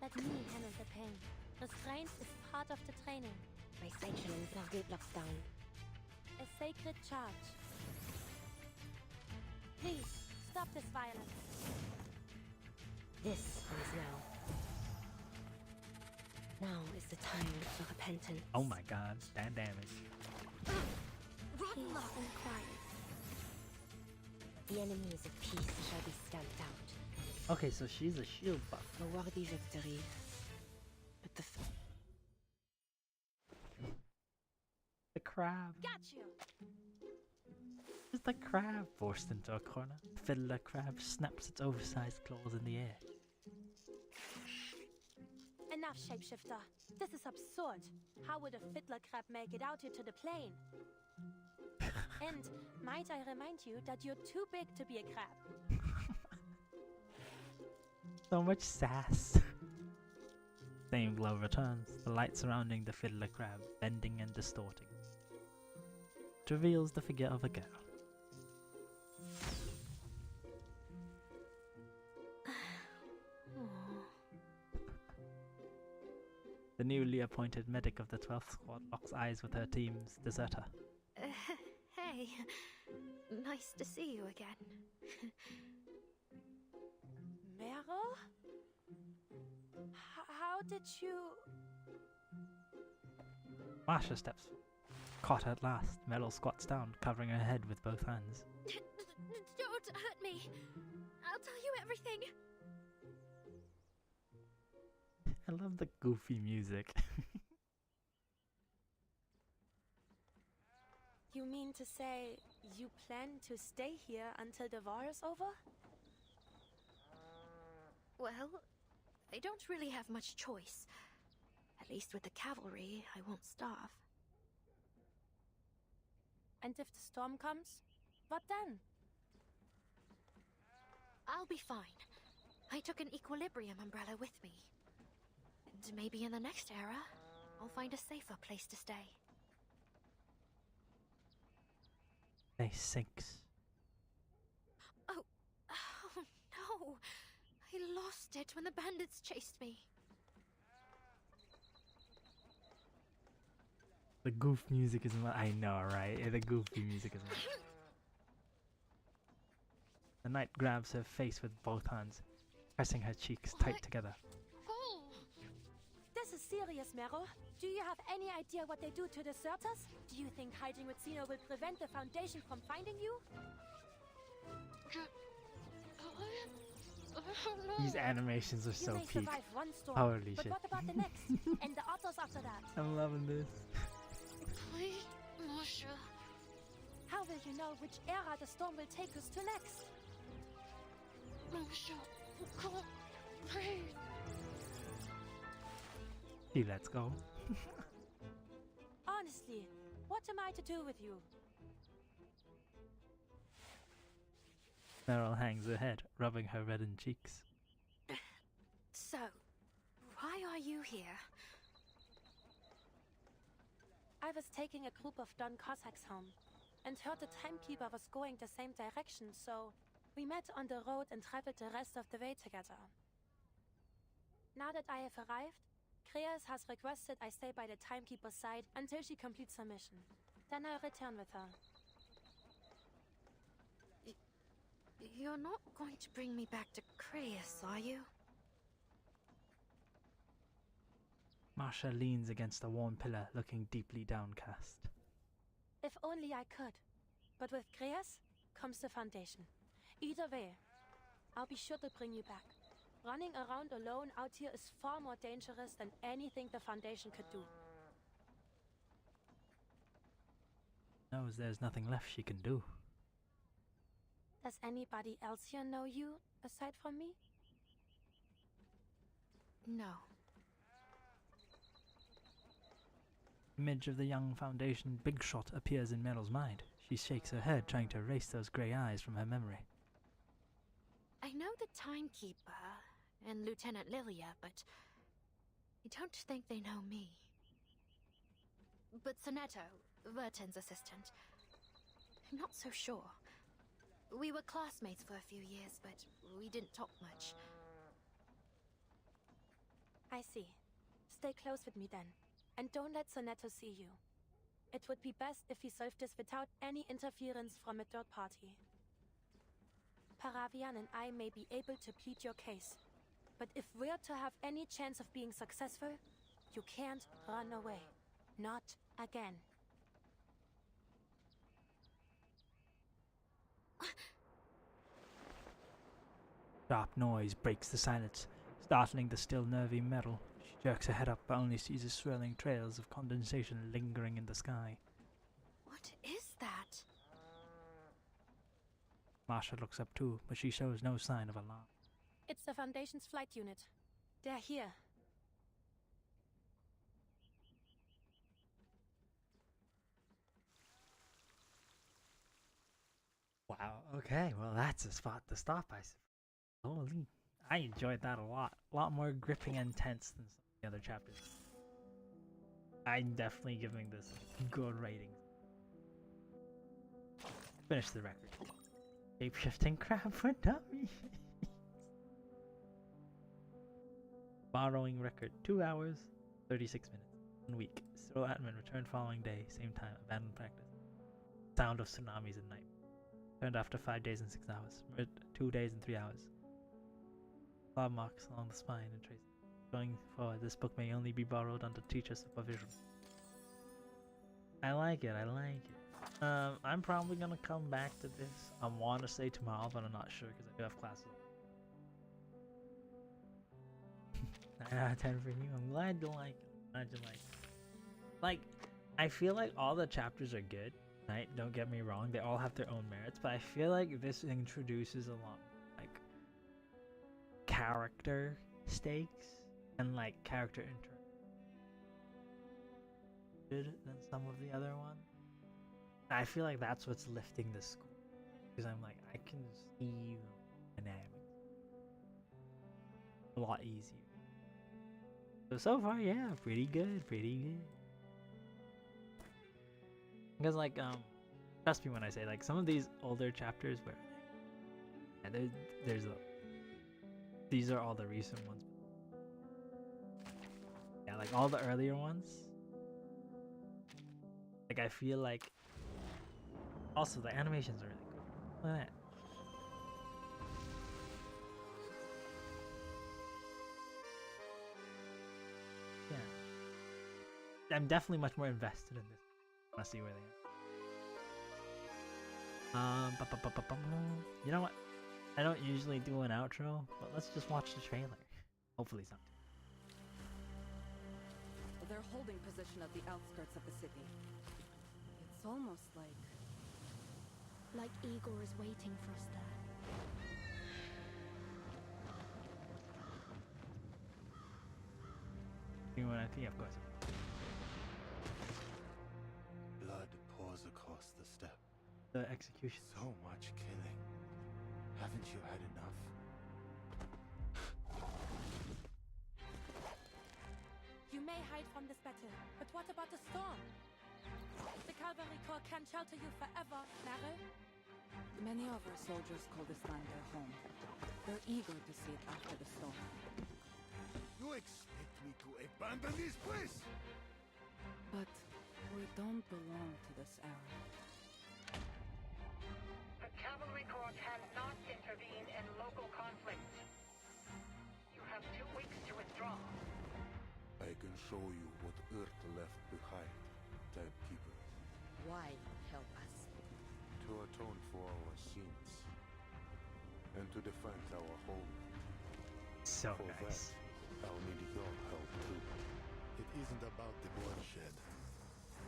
Let me handle the pain. Restraint is part of the training. My sanction and target locks down. A sacred charge. Please, stop this violence. This is now. Now is the time for repentance. Oh my god, that damage. Rotten luck and quiet. The enemies of peace shall be stamped out. Okay, so she's a shield buff. A worthy victory. But the crab. Got you. Is the crab forced into a corner? Fiddler crab snaps its oversized claws in the air. Enough, shapeshifter. This is absurd. How would a fiddler crab make it out here to the plane? And might I remind you that you're too big to be a crab. So much sass. Same glow returns, the light surrounding the fiddler crab bending and distorting. It reveals the figure of a girl. The newly appointed medic of the 12th squad locks eyes with her team's deserter. Hey, nice to see you again. Meryl? How did you... Marsha steps forward. Caught at last, Meryl squats down, covering her head with both hands. Don't hurt me. I'll tell you everything. I love the goofy music. You mean to say you plan to stay here until the war is over? Well, I don't really have much choice. At least with the cavalry, I won't starve. And if the storm comes, what then? I'll be fine. I took an equilibrium umbrella with me. And maybe in the next era, I'll find a safer place to stay. They sinks. Oh no! I lost it when the bandits chased me. The goof music is I know, right? The goofy music is The knight grabs her face with both hands, pressing her cheeks tight together. This is serious, Meryl. Do you have any idea what they do to deserters? Do you think hiding with Zeno will prevent the Foundation from finding you? These animations are so you may peak. survive one storm, Holy but shit. what about the next? And the others after that? I'm loving this. Please, Marsha. How will you know which era the storm will take us to next? Marsha, come on, breathe. He lets go. Honestly, what am I to do with you? Meryl hangs her head, rubbing her reddened cheeks. So, why are you here? I was taking a group of Don Cossacks home, and heard the timekeeper was going the same direction, so we met on the road and traveled the rest of the way together. Now that I have arrived, Kreas has requested I stay by the timekeeper's side until she completes her mission. Then I'll return with her. You're not going to bring me back to Kreas, are you? Marsha leans against a worn pillar, looking deeply downcast. If only I could. But with Kreas comes the Foundation. Either way, I'll be sure to bring you back. Running around alone out here is far more dangerous than anything the Foundation could do. Knows there's nothing left she can do. Does anybody else here know you, aside from me? No. Image of the young Foundation big shot appears in Meryl's mind. She shakes her head, trying to erase those grey eyes from her memory. I know the Timekeeper and Lieutenant Lilia, but I don't think they know me. But Sonetto, Vertin's assistant, I'm not so sure. We were classmates for a few years, but we didn't talk much. I see. Stay close with me then, and don't let Sonetto see you. It would be best if we solved this without any interference from a third party. Paravian and I may be able to plead your case, but if we're to have any chance of being successful, you can't run away. Not again. Sharp noise breaks the silence, startling the still nervy metal. She jerks her head up but only sees the swirling trails of condensation lingering in the sky. What is that? Marsha looks up too, but she shows no sign of alarm. It's the Foundation's flight unit. They're here. Wow, okay, well that's a spot to stop, I suppose. Holy, I enjoyed that a lot. A lot more gripping and tense than some of the other chapters. I'm definitely giving this a good rating. Finish the record. Shape-shifting crab for dummies. Borrowing record 2 hours, 36 minutes. 1 week. Cyril Atman returned following day, same time, abandoned practice. Sound of tsunamis at night. Turned after 5 days and 6 hours. 2 days and 3 hours. Claw marks along the spine and traces. Going forward, this book may only be borrowed under teacher supervision. I like it, I like it. I'm probably gonna come back to this. I want to say tomorrow, but I'm not sure because I do have classes. 9 out of 10 for you. I'm glad you like it. I'm glad you like it. Like, I feel like all the chapters are good, right? Don't get me wrong. They all have their own merits, but I feel like this introduces a lot like character stakes and like character interaction than some of the other ones. I feel like that's what's lifting the school because I'm like I can see the dynamics a lot easier. So far, yeah, pretty good, pretty good. Because like trust me when I say like some of these older chapters where there's a these are all the recent ones. Yeah, like all the earlier ones. Like I feel like also the animations are really cool. Look at that. Yeah. I'm definitely much more invested in this. I want to see where they are. You know what? I don't usually do an outro, but let's just watch the trailer. Hopefully something. They're holding position at the outskirts of the city. It's almost like Igor is waiting for us there. You know what I think, of course. Blood pours across the steppe. The execution. So much killing. Haven't you had enough? You may hide from this battle, but what about the storm? The Cavalry Corps can shelter you forever, Meryl. many of our soldiers call this land their home. They're eager to see it after the storm. You expect me to abandon this place? But we don't belong to this era. The Cavalry Corps cannot intervene in local conflict. You have 2 weeks to withdraw. I can show you what Earth left behind, Timekeeper. Why help us? To atone for our sins. And to defend our home. So for nice. That, I'll need your help too. It isn't about the bloodshed.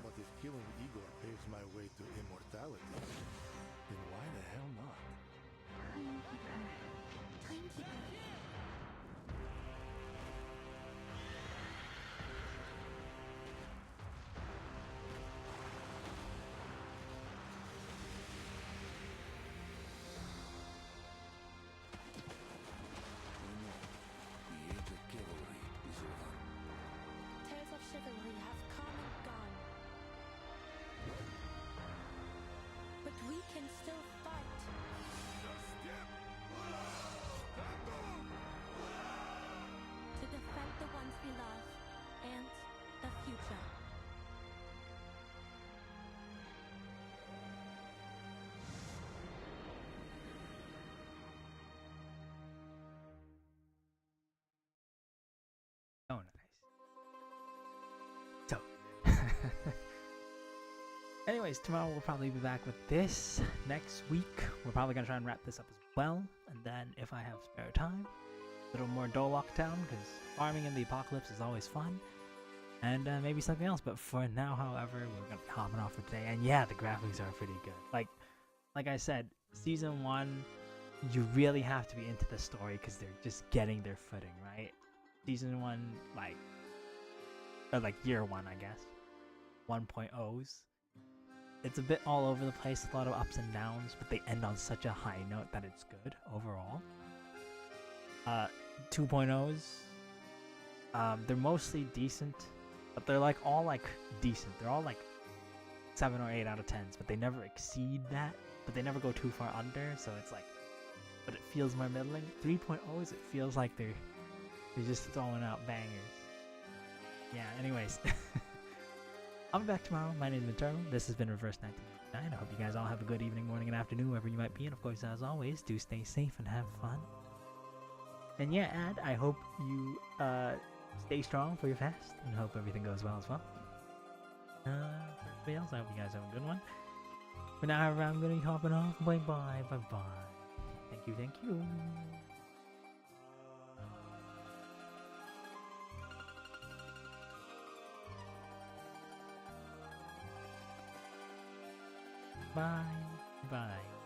But if killing Igor paves my way to immortality, then why the hell not? Timekeeper. Timekeeper. Tales of chivalry have come and gone. But we can still fight. Anyways, tomorrow we'll probably be back with this. Next week, we're probably going to try and wrap this up as well. And then, if I have spare time, a little more Dolok Town, because farming in the apocalypse is always fun. And maybe something else. But for now, however, we're going to be hopping off for today. And yeah, the graphics are pretty good. Like I said, Season 1, you really have to be into the story because they're just getting their footing, right? Season 1, or Year 1, I guess. 1.0s. It's a bit all over the place, a lot of ups and downs, but they end on such a high note that it's good overall. 2.0s, they're mostly decent, but they're all decent. They're all 7 or 8 out of 10s, but they never exceed that, but they never go too far under, so it's but it feels more middling. 3.0s, it feels like they're just throwing out bangers. Yeah, anyways. I'll be back tomorrow. My name is Eternal. This has been Reverse 1999. I hope you guys all have a good evening, morning, and afternoon, wherever you might be. And of course, as always, do stay safe and have fun. And yeah, I hope you stay strong for your fast, and hope everything goes well as well. For everybody else, I hope you guys have a good one. For now, I'm going to be hopping off. Bye-bye. Bye-bye. Thank you. Bye. Bye.